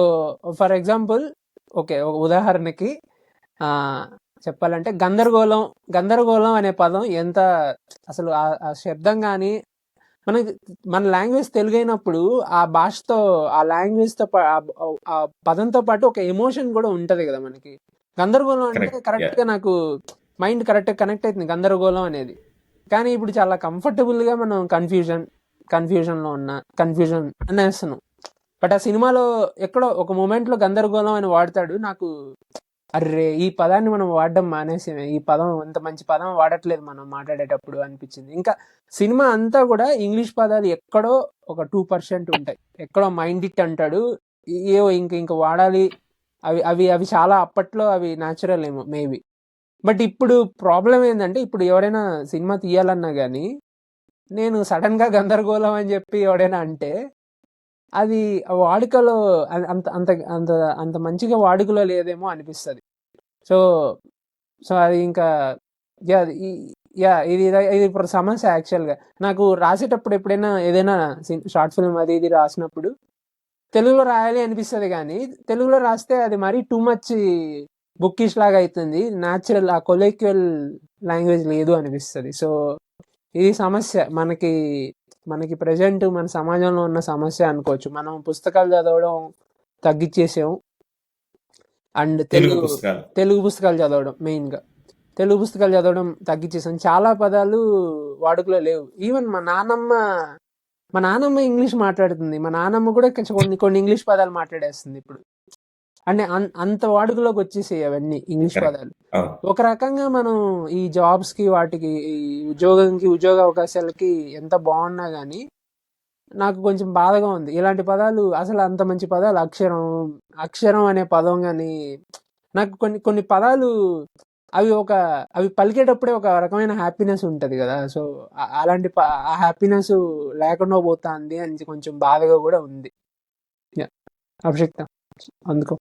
Speaker 2: ఫర్ ఎగ్జాంపుల్ ఓకే, ఒక ఉదాహరణకి ఆ, చెప్పాలంటే గందరగోళం అనే పదం ఎంత అసలు ఆ శబ్దం కానీ మనకి మన లాంగ్వేజ్ తెలుగు అయినప్పుడు ఆ భాషతో ఆ లాంగ్వేజ్తో ఆ పదంతో పాటు ఒక ఎమోషన్ కూడా ఉంటది కదా మనకి. గందరగోళం అంటే
Speaker 1: కరెక్ట్.
Speaker 2: కరెక్ట్గా నాకు మైండ్ కరెక్ట్గా కనెక్ట్ అవుతుంది గందరగోళం అనేది. కానీ ఇప్పుడు చాలా కంఫర్టబుల్గా మనం కన్ఫ్యూజన్లో కన్ఫ్యూజన్ అనేస్తున్నాం. బట్ ఆ సినిమాలో ఎక్కడో ఒక మూమెంట్లో గందరగోళం అని వాడతాడు. నాకు అర్రే ఈ పదాన్ని మనం వాడడం మానేసి ఈ పదం అంత మంచి పదం వాడట్లేదు మనం మాట్లాడేటప్పుడు అనిపించింది. ఇంకా సినిమా అంతా కూడా ఇంగ్లీష్ పదాలు ఎక్కడో ఒక 2% ఉంటాయి. ఎక్కడో మైండ్ ఇట్ అంటాడు, ఏవో ఇంక వాడాలి. అవి అవి అవి చాలా అప్పట్లో అవి న్యాచురల్ ఏమో మేబీ. బట్ ఇప్పుడు ప్రాబ్లం ఏంటంటే ఇప్పుడు ఎవరైనా సినిమా తీయాలన్నా కానీ నేను సడన్గా గందరగోళం అని చెప్పి ఎవడైనా అంటే అది వాడుకలో అంత అంత అంత అంత మంచిగా వాడుకలో లేదేమో అనిపిస్తుంది. సో సో అది ఇంకా ఇది ఇప్పుడు సమస్య. యాక్చువల్గా నాకు రాసేటప్పుడు ఎప్పుడైనా ఏదైనా షార్ట్ ఫిల్మ్ అది ఇది రాసినప్పుడు తెలుగులో రాయాలి అనిపిస్తుంది, కానీ తెలుగులో రాస్తే అది మరీ టూ మచ్ బుక్కిష్ లాగా అవుతుంది. న్యాచురల్ ఆ కొలెక్యువల్ లాంగ్వేజ్ లేదు అనిపిస్తుంది. సో ఇది సమస్య మనకి ప్రజెంట్ మన సమాజంలో ఉన్న సమస్య అనుకోవచ్చు. మనం పుస్తకాలు చదవడం తగ్గించేసాం అండ్ తెలుగు పుస్తకాలు చదవడం మెయిన్గా తెలుగు పుస్తకాలు చదవడం తగ్గించేసాం. చాలా పదాలు వాడుకలో లేవు. ఈవెన్ మా నానమ్మ ఇంగ్లీష్ మాట్లాడుతుంది. మా నానమ్మ కూడా కొన్ని ఇంగ్లీష్ పదాలు మాట్లాడేస్తుంది ఇప్పుడు. అంటే అంత వాడుకలోకి వచ్చేసాయి అవన్నీ ఇంగ్లీష్ పదాలు. ఒక రకంగా మనం ఈ జాబ్స్కి వాటికి ఈ ఉద్యోగ అవకాశాలకి ఎంత బాగున్నా కానీ నాకు కొంచెం బాధగా ఉంది. ఇలాంటి పదాలు అసలు అంత మంచి పదాలు అక్షరం అనే పదం కానీ నాకు కొన్ని పదాలు అవి పలికేటప్పుడే ఒక రకమైన హ్యాపీనెస్ ఉంటుంది కదా. సో అలాంటి ఆ హ్యాపీనెస్ లేకుండా పోతుంది అని కొంచెం బాధగా కూడా ఉంది. అభిషేక్త అందుకో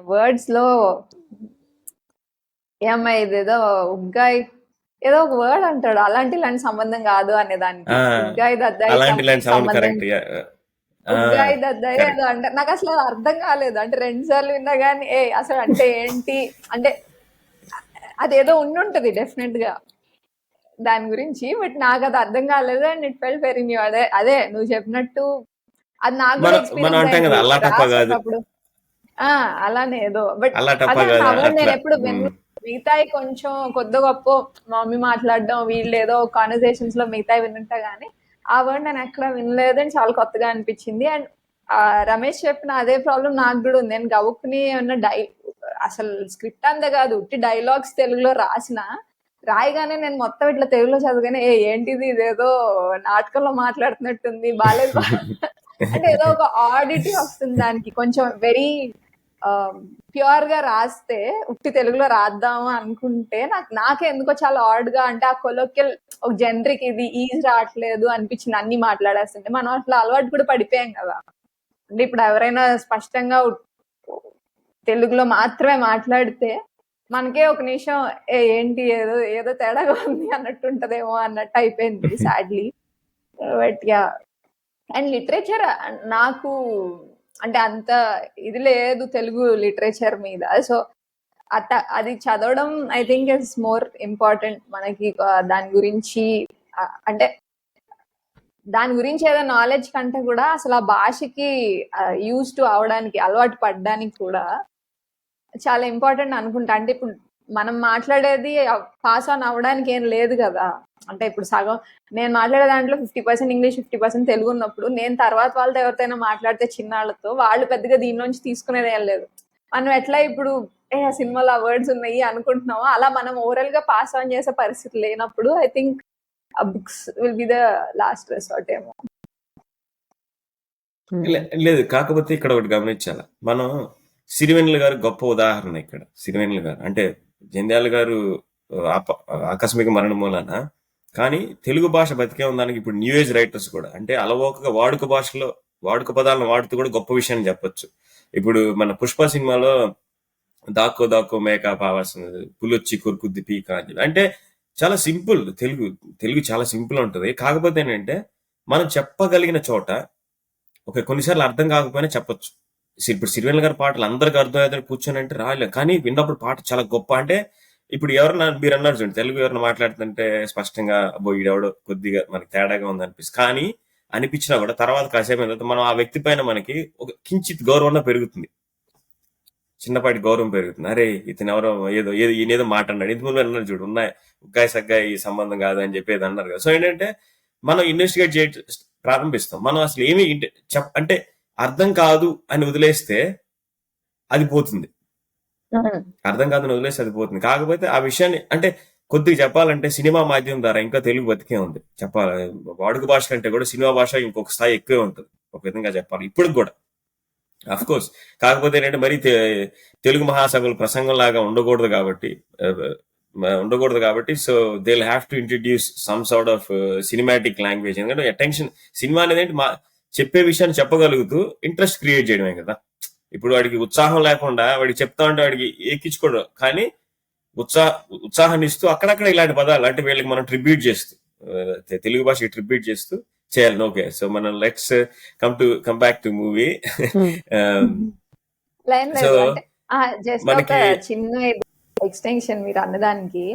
Speaker 3: వర్డ్స్ లో ఏమ్మా ఇదేదో ఉగ్గాయ్ ఏదో ఒక వర్డ్ అంటాడు, ఇలాంటి సంబంధం కాదు అనే దానికి ఉగ్గాయ్ దద్దాయి ఉగ్గాయ్ దద్దాయి ఏదో అంటారు. నాకు అసలు అది అర్థం కాలేదు. అంటే 2 సార్లు విన్నా కానీ అసలు అంటే ఏంటి అంటే అదేదో ఉండుంటది డెఫినెట్ గా దాని గురించి. బట్ నాకు అది అర్థం కాలేదు and it felt very new. అదే నువ్వు చెప్పినట్టు అది నాకు కూడా ఎక్స్పీరియన్స్ అప్పుడు అలానే ఏదో. బట్ అదే నేను ఎప్పుడు మిగతాయి కొంచెం కొద్ది గొప్ప మమ్మీ మాట్లాడడం వీళ్ళు ఏదో కాన్వర్సేషన్స్ లో మిగతాయి వినుంటా గానీ ఆ వర్డ్ నేను ఎక్కడ వినలేదు అని చాలా కొత్తగా అనిపించింది. అండ్ రమేష్ చెప్పిన అదే ప్రాబ్లం నాకు కూడా ఉంది. నేను గవుక్కుని ఏమన్నా అసలు స్క్రిప్ట్ అంతే కాదు ఉట్టి డైలాగ్స్ తెలుగులో రాయగానే నేను మొత్తం ఇట్లా తెలుగులో చదవగానే ఏంటిది ఇదేదో నాటకంలో మాట్లాడుతున్నట్టుంది, బాలేదు అంటే ఏదో ఒక ఆడిటీ వస్తుంది దానికి. కొంచెం వెరీ ప్యూర్ గా రాస్తే ఉట్టి తెలుగులో రాద్దాము అనుకుంటే నాకే ఎందుకో చాలా ఆడ్ గా, అంటే ఆ కొలోక్యల్ ఒక జనరిక్ ఇది ఈజీ రావట్లేదు అనిపించింది. అన్ని మాట్లాడేస్తుంటే మనం అట్లా అలవాటు కూడా పడిపోయాం కదా. అంటే ఇప్పుడు ఎవరైనా స్పష్టంగా తెలుగులో మాత్రమే మాట్లాడితే మనకే ఒక నిమిషం ఏంటి ఏదో తేడాగా ఉంది అన్నట్టు ఉంటదేమో అన్నట్టు అయిపోయింది sadly. But yeah and literature నాకు అంటే అంత ఇది లేదు తెలుగు లిటరేచర్ మీద. సో అది చదవడం I think is more important మనకి. దాని గురించి అంటే దాని గురించి ఏదో నాలెడ్జ్ కంటే కూడా అసలు ఆ భాషకి యూజ్ టు అవడానికి అలవాటు పడడానికి కూడా చాలా ఇంపార్టెంట్ అనుకుంటా. అంటే ఇప్పుడు మనం మాట్లాడేది పాస్ ఆన్ అవ్వడానికి ఏం లేదు కదా. అంటే ఇప్పుడు సగం నేను మాట్లాడే దాంట్లో 50% ఇంగ్లీష్ 50% తెలుగు ఉన్నప్పుడు నేను తర్వాత వాళ్ళతో ఎవరితోనైనా మాట్లాడితే చిన్నాళ్ళతో వాళ్ళు పెద్దగా దీనిలోంచి తీసుకునేది ఏం లేదు. మనం ఎట్లా ఇప్పుడు ఆ సినిమాలో ఆ వర్డ్స్ ఉన్నాయి అనుకుంటున్నామో అలా మనం ఓవరాల్ గా పాస్ ఆన్ చేసే పరిస్థితి లేనప్పుడు I think books will be the last resort ఏమో.
Speaker 1: లేదు, కాకపోతే ఇక్కడ ఒకటి గమనించాలి మనం. సిరివెన్నెల గారు గొప్ప ఉదాహరణ ఇక్కడ. సిరివెన్నెల గారు అంటే జంధ్యాల గారు ఆకస్మిక మరణం మూలన, కానీ తెలుగు భాష బతికే ఉందానికి ఇప్పుడు న్యూ ఏజ్ రైటర్స్ కూడా అంటే అలవోకగా వాడుక పదాలను వాడుతూ కూడా గొప్ప విషయాన్ని చెప్పొచ్చు. ఇప్పుడు మన పుష్ప సినిమాలో దాక్కో మేకప్ అవ్వాల్సినది పులొచ్చి కొరుకుద్ది పీక అని అంటే చాలా సింపుల్. తెలుగు తెలుగు చాలా సింపుల్ ఉంటుంది. కాకపోతే ఏంటంటే మనం చెప్పగలిగిన చోట కొన్నిసార్లు అర్థం కాకపోయినా చెప్పొచ్చు. ఇప్పుడు సిరివెన్నెల గారి పాటలు అందరికి అర్థమయ్యేదని కూర్చొని అంటే రాలేదు, కానీ విన్నప్పుడు పాట చాలా గొప్ప. అంటే ఇప్పుడు ఎవరన్నా మీరు అన్నారు చూడండి, తెలుగు ఎవరైనా మాట్లాడుతుంటే స్పష్టంగా అబ్బో ఈడెవడో కొద్దిగా మనకి తేడాగా ఉంది అనిపిస్తుంది. కానీ అనిపించినా కూడా తర్వాత కాసేపు అయిన తర్వాత మనం ఆ వ్యక్తి పైన మనకి ఒక కించిత్ గౌరవం పెరుగుతుంది, చిన్నపాటి గౌరవం పెరుగుతుంది. అరే ఇతను ఎవరో ఈయనేదో మాట అన్నాడు, ఇంత ముందు అన్నారు చూడు, ఉన్నాయి ఉగ్గాయి సగ్గాయి ఈ సంబంధం కాదు అని చెప్పేది అన్నారు కదా. సో ఏంటంటే మనం ఇన్వెస్టిగేట్ ప్రారంభిస్తాం. మనం అసలు ఏమి అంటే అర్థం కాదు అని వదిలేస్తే అది పోతుంది, అర్థం కాదని వదిలేస్తే అది పోతుంది. కాకపోతే ఆ విషయాన్ని అంటే కొద్దిగా చెప్పాలంటే సినిమా మాధ్యమం ద్వారా ఇంకా తెలుగు బతికే ఉంది చెప్పాలి. వాడుక భాష కంటే కూడా సినిమా భాష ఇంకొక స్థాయి ఎక్కువే ఉంటుంది ఒక విధంగా చెప్పాలి ఇప్పుడు కూడా, అఫ్ కోర్స్. కాకపోతే ఏంటంటే మరి తెలుగు మహాసభలు ప్రసంగం లాగా ఉండకూడదు కాబట్టి so they will have to introduce some sort of cinematic language. ఎందుకంటే అటెన్షన్ సినిమా అనేది చెప్పే విషయాన్ని చెప్పగలుగుతూ ఇంట్రెస్ట్ క్రియేట్ చేయడమే కదా. ఇప్పుడు వాడికి ఉత్సాహం లేకుండా వాడికి చెప్తా ఉంటే వాడికి ఎక్కించుకోవడం, కానీ ఉత్సాహాన్ని ఇస్తూ అక్కడక్కడ ఇలాంటి పదాలు అంటే వీళ్ళకి మనం ట్రిబ్యూట్ చేస్తూ తెలుగు భాషకి ట్రిబ్యూట్ చేస్తూ చేయాలి. ఓకే, సో మనం let's come back to movie. So
Speaker 3: just ఒక
Speaker 1: మనకి
Speaker 3: చిన్న ఎక్స్టెన్షన్ మీరు అన్నదానికి,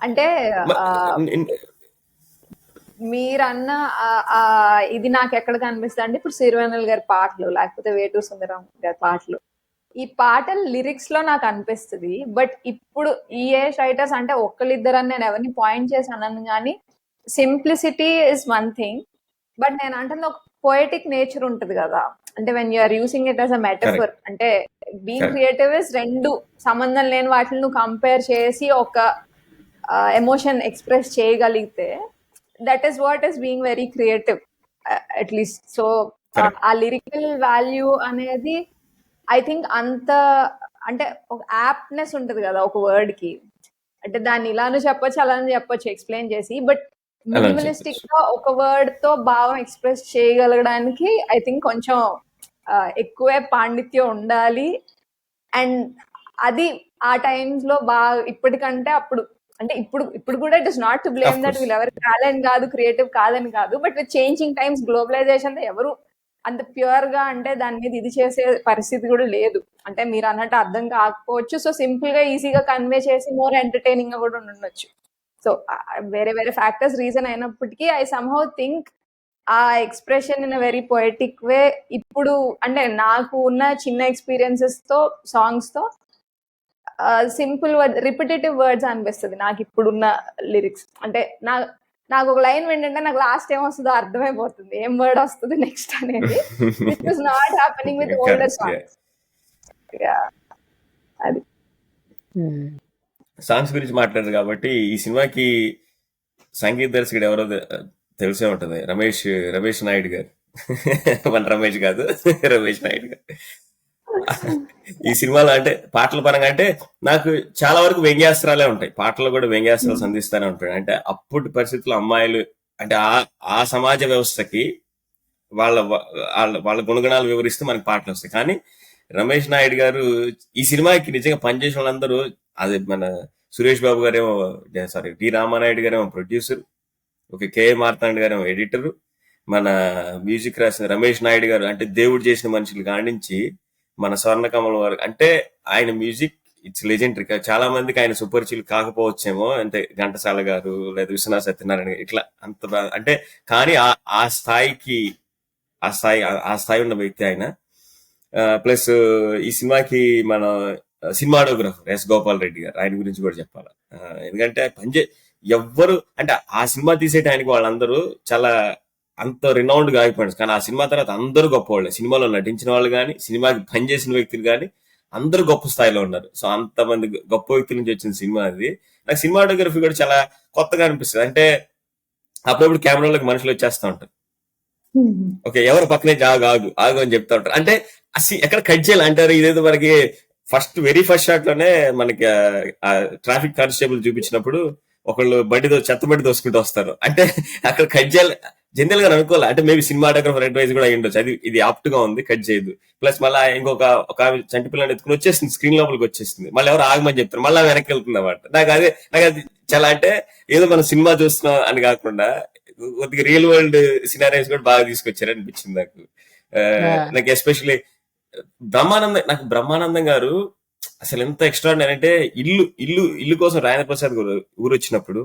Speaker 3: అంటే మీరన్న ఇది నాకు ఎక్కడ కనిపిస్తుంది అంటే ఇప్పుడు సిరివెన్నెల గారి పాటలు లేకపోతే వేటూరు సుందరం గారి పాటలు, ఈ పాటల లిరిక్స్ లో నాకు అనిపిస్తుంది. బట్ ఇప్పుడు ఈ ఏజ్ రైటర్స్ అంటే ఒక్కళ్ళిద్దరని నేను ఎవరిని పాయింట్ చేసి అన్నాను, కానీ simplicity is one thing, but నేను అంటే ఒక పోయటిక్ నేచర్ ఉంటుంది కదా. అంటే when you're using it as a metaphor, అంటే బీయింగ్ క్రియేటివ్ ఇస్ రెండు సంబంధం లేని వాటిని నువ్వు కంపేర్ చేసి ఒక ఎమోషన్ ఎక్స్ప్రెస్ చేయగలిగితే that is what is being very creative at least. So ఆ లిరికల్ వాల్యూ అనేది ఐ థింక్ అంత అంటే ఒక యాప్నెస్ ఉంటుంది కదా ఒక వర్డ్ కి, అంటే దాన్ని ఇలాను చెప్పొచ్చు అలానే చెప్పొచ్చు ఎక్స్ప్లెయిన్ చేసి, బట్ మినిమలిస్టిక్ గా ఒక వర్డ్ తో భావం ఎక్స్ప్రెస్ చేయగలగడానికి ఐ థింక్ కొంచెం ఎక్కువే పాండిత్యం ఉండాలి. అండ్ అది ఆ టైమ్స్ లో బాగా ఇప్పటికంటే అప్పుడు, అంటే ఇప్పుడు కూడా it is not to blame that వీళ్ళు ఎవరు టాలెంట్ కాదు క్రియేటివ్ కాదని కాదు, but with changing times globalisation ఎవరు అంత ప్యూర్ గా అంటే దాని మీద ఇది చేసే పరిస్థితి కూడా లేదు. అంటే మీరు అన్నట్టు అర్థం కాకపోవచ్చు, సో సింపుల్ గా ఈజీగా కన్వే చేసి మోర్ ఎంటర్టైనింగ్ గా కూడా ఉండొచ్చు. సో వేరే వేరే ఫ్యాక్టర్స్ రీజన్ అయినప్పటికీ ఐ సమ్హౌ థింక్ ఆ expression in a very poetic way ఇప్పుడు అంటే నాకు ఉన్న చిన్న ఎక్స్పీరియన్సెస్ తో సాంగ్స్ తో సింపుల్ వర్డ్ రిపిటేటివ్ వర్డ్స్ అనిపిస్తుంది నాకు ఇప్పుడున్న లిరిక్స్. అంటే నాకు ఒక లైన్ వింటుంటే నాకు లాస్ట్ ఏం వస్తుందో అర్థమైపోతుంది, ఏం వర్డ్ వస్తుంది నెక్స్ట్ అనేది, which is not happening with older songs. అది
Speaker 1: సాంగ్స్ గురించి మాట్లాడారు కాబట్టి ఈ సినిమాకి సంగీత దర్శకుడు ఎవరో తెలిసే ఉంటది, రమేష్ నాయుడు గారు. మన రమేష్ కాదు, రమేష్ నాయుడు గారు. ఈ సినిమాలో అంటే పాటల పరంగా అంటే నాకు చాలా వరకు వ్యంగ్యాస్త్రాలే ఉంటాయి, పాటలు కూడా వ్యంగ్యాస్త్రాలు సంధిస్తూనే ఉంటాయి. అంటే అప్పటి పరిస్థితుల్లో అమ్మాయిలు అంటే ఆ సమాజ వ్యవస్థకి వాళ్ళ గుణగణాలు వివరిస్తూ మనకి పాటలు వస్తాయి. కానీ రమేష్ నాయుడు గారు ఈ సినిమాకి నిజంగా పనిచేసిన వాళ్ళందరూ, అది మన సురేష్ బాబు గారేమో డి రామానాయుడు గారేమో ప్రొడ్యూసర్, కె మార్తాండ్ గారేమో ఎడిటర్, మన మ్యూజిక్ రాసిన రమేష్ నాయుడు గారు అంటే దేవుడు చేసిన మనుషులు కానించి మన స్వర్ణకమలం వరకు, అంటే ఆయన మ్యూజిక్ ఇట్స్ లెజెండరీ. చాలా మందికి ఆయన సుపరిచితులు కాకపోవచ్చేమో, అంటే ఘంటసాల గారు లేదా విశ్వనాథ్ సత్యనారాయణ ఇట్లా అంత అంటే, కానీ ఆ స్థాయి ఉన్న వ్యక్తి ఆయన. ప్లస్ ఈ సినిమాకి మన సినిమాటోగ్రఫర్ ఎస్ గోపాల్ రెడ్డి గారు, ఆయన గురించి కూడా చెప్పాలి. ఎందుకంటే ఎవ్వరు అంటే ఆ సినిమా తీసే టైంకి వాళ్ళందరూ చాలా అంత రినౌండ్ గా అయిపోయాడు, కానీ ఆ సినిమా తర్వాత అందరూ గొప్పవాళ్ళే. సినిమాలో నటించిన వాళ్ళు కానీ సినిమాకి పనిచేసిన వ్యక్తులు కానీ అందరూ గొప్ప స్థాయిలో ఉన్నారు. సో అంతమంది గొప్ప వ్యక్తుల నుంచి వచ్చిన సినిమా అది. నాకు సినిమాటోగ్రఫీ కూడా చాలా కొత్తగా అనిపిస్తుంది. అంటే అప్పుడప్పుడు కెమెరాలకు మనుషులు వచ్చేస్తా ఉంటారు, ఎవరు పక్కనే ఆగు అని చెప్తా ఉంటారు. అంటే ఎక్కడ కట్ చేయాలి అంటారు. ఇదేదో మనకి వెరీ ఫస్ట్ షాట్ లోనే మనకి ట్రాఫిక్ కానిస్టేబుల్ చూపించినప్పుడు ఒకళ్ళు చెత్త బండి దోసుకుంటూ వస్తారు. అంటే అక్కడ కట్ చేయాలి, జనరల్ గా అనుకోవాలి అంటే మేబీ సినిమాటోగ్రఫర్ అడ్వైస్ కూడా అయ్యి ఉండొచ్చు. అది ఇది ఆప్ట్ గా ఉంది, కట్ చేయదు. ప్లస్ మళ్ళీ ఇంకొక ఒక ఆమె చంటి పిల్లని ఎత్తుకుని వచ్చేస్తుంది, స్క్రీన్ లోపలికి వచ్చేస్తుంది. మళ్ళీ ఎవరు ఆగమని చెప్తారు, మళ్ళీ వెనక్కి వెళ్తుంది అన్నమాట. నాకు అది చాలా అంటే ఏదో మనం సినిమా చూస్తున్నాం అని కాకుండా కొద్దిగా రియల్ వరల్డ్ సినారీస్ కూడా బాగా తీసుకొచ్చారు అనిపించింది నాకు. నాకు ఎస్పెషల్లీ బ్రహ్మానందం గారు అసలు ఎంత ఎక్స్ట్రాడినరీ అంటే ఇల్లు కోసం రాజేంద్ర ప్రసాద్ గారు ఊరు వచ్చినప్పుడు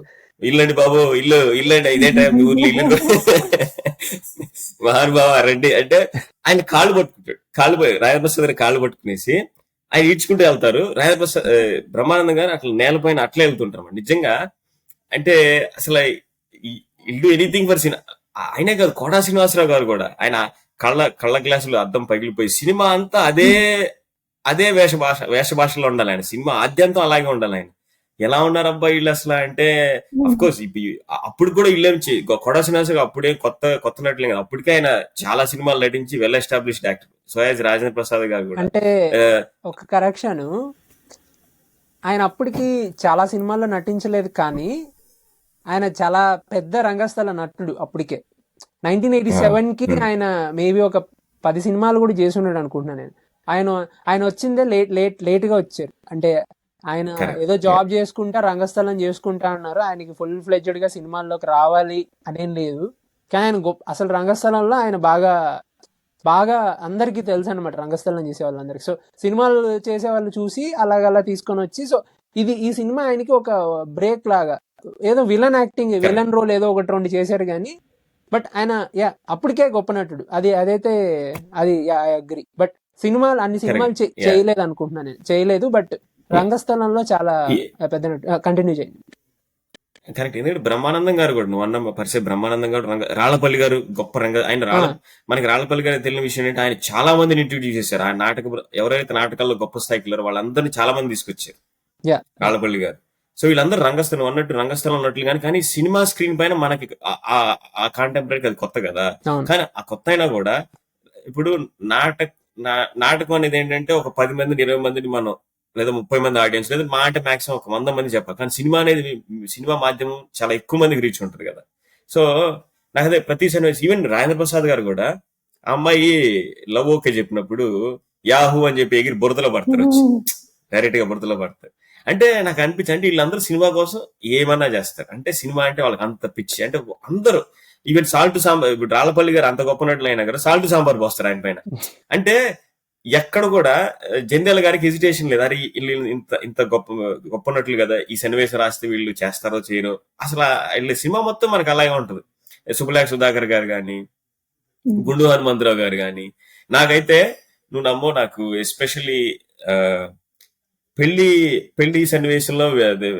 Speaker 1: ఇల్లు అండి బాబు, ఇల్లు అండి, ఇదే టైం మీ ఊర్లో ఇల్లు మహానుభావ రండి అంటే ఆయన కాళ్ళు పట్టుకుంటాడు. రాజేంద్ర ప్రసాద్ గారి కాళ్ళు పట్టుకునేసి ఆయన ఈడ్చుకుంటూ వెళ్తారు. రాజేంద్ర ప్రసాద్ బ్రహ్మానందం గారు అట్లా నేలపైన అట్లే వెళ్తుంటారు నిజంగా. అంటే అసలు ఇల్లు ఎనీథింగ్ ఫర్ సినిమా. ఆయనే కాదు, కోటా శ్రీనివాసరావు గారు కూడా ఆయన కళ్ళ గ్లాసులు అద్దం పగిలిపోయి సినిమా అంతా అదే వేష భాషలో ఉండాలి ఆయన. సినిమా ఆద్యంతం అలాగే ఉండాలి ఆయన. ఎలా ఉన్నారు అబ్బాయి వీళ్ళు అసలు అంటే అఫ్ కోర్స్ అప్పుడు కూడా ఇల్లు నుంచి కొడా శ్రీనివాసరావు అప్పుడే కొత్త నటులే కదా, అప్పటికే ఆయన చాలా సినిమాలు నటించి well established actor. So as Rajendra Prasad గారు కూడా
Speaker 2: అంటే ఒక కరెక్షన్, ఆయన అప్పటికి చాలా సినిమాల్లో నటించలేదు కానీ ఆయన చాలా పెద్ద రంగస్థల నటుడు అప్పటికే. 1987కి ఆయన మేబీ ఒక 10 సినిమాలు కూడా చేసి ఉన్నాడు అనుకుంటున్నాను నేను. ఆయన వచ్చిందే లేట్గా వచ్చారు. అంటే ఆయన ఏదో జాబ్ చేసుకుంటా రంగస్థలం చేసుకుంటా అన్నారు. ఆయనకి ఫుల్ ఫ్లెడ్జ్డ్ గా సినిమాల్లోకి రావాలి అనేం లేదు. కానీ ఆయన అసలు రంగస్థలంలో ఆయన బాగా అందరికీ తెలుసు అనమాట, రంగస్థలం చేసే వాళ్ళందరికీ. సో సినిమాలు చేసే వాళ్ళు చూసి అలాగలా తీసుకొని వచ్చి, సో ఈ సినిమా ఆయనకి ఒక బ్రేక్ లాగా. ఏదో విలన్ రోల్ ఏదో 1-2 చేశారు కానీ, బట్ ఆయన అప్పటికే గొప్ప నటుడు. అదైతే అది ఐ అగ్రి. బట్ అన్ని సినిమాలు చేయలేదు అనుకుంటున్నాను నేను, చేయలేదు. బట్ రంగస్థలంలో చాలా పెద్ద నటుడు. కంటిన్యూ చేయండి.
Speaker 1: కరెక్ట్. ఎందుకంటే బ్రహ్మానందం గారు కూడా నువ్వు అన్న పరిచయం, బ్రహ్మానందం గారు రాళ్లపల్లి గారు గొప్ప ఆయన మనకి రాళ్లపల్లి గారు తెలియని విషయం ఏంటంటే ఆయన చాలా మందిని ఇంట్రడ్యూస్ చేశారు. ఆయన ఎవరైతే నాటకాల్లో గొప్ప స్థాయికి వెళ్ళారో వాళ్ళందరినీ చాలా మంది తీసుకొచ్చారు రాళ్లపల్లి గారు. సో వీళ్ళందరూ రంగస్థలం ఉన్నట్లు కానీ సినిమా స్క్రీన్ పైన మనకి ఆ కాంటెంపరీ అది కొత్త కదా. కానీ ఆ కొత్త అయినా కూడా ఇప్పుడు నాటకం అనేది ఏంటంటే ఒక 10 మందిని 20 మందిని మనం లేదా 30 మంది ఆడియన్స్ లేదా మా అంటే మాక్సిమం ఒక 100 మంది చెప్పాలి. కానీ సినిమా మాధ్యమం చాలా ఎక్కువ మందికి రీచ్ ఉంటుంది కదా. సో నాకు అదే ప్రతి సినిమా, ఈవెన్ రాజేంద్ర ప్రసాద్ గారు కూడా ఆ అమ్మాయి లవ్ ఓకే చెప్పినప్పుడు యాహూ అని చెప్పి ఎగిరి బురదలో పడతారు, వచ్చి డైరెక్ట్ గా బురదలో పడతారు. అంటే నాకు అనిపించింది అంటే వీళ్ళందరూ సినిమా కోసం ఏమన్నా చేస్తారు. అంటే సినిమా అంటే వాళ్ళకి అంత పిచ్చి. అంటే అందరూ ఈవెన్ సాల్ట్ సాంబార్, ఇప్పుడు రాళ్లపల్లి గారు అంత గొప్ప నటులు అయినా కదా సాల్ట్ సాంబార్ పోస్తారు ఆయన పైన. అంటే ఎక్కడ కూడా జంధ్యాల గారికి హెజిటేషన్ లేదు. అరే వీళ్ళు ఇంత గొప్ప నటులు కదా, ఈ సన్నివేశం రాస్తే వీళ్ళు చేస్తారో చేయరో. అసలు వీళ్ళ సినిమా మొత్తం మనకు అలాగే ఉంటుంది. సుబ్బలేఖ సుధాకర్ గారు కానీ, గుండు హనుమంతరావు గారు కానీ. నాకైతే నువ్వు నమ్మో, నాకు ఎస్పెషల్లీ పెళ్లి సన్నివేశంలో అదే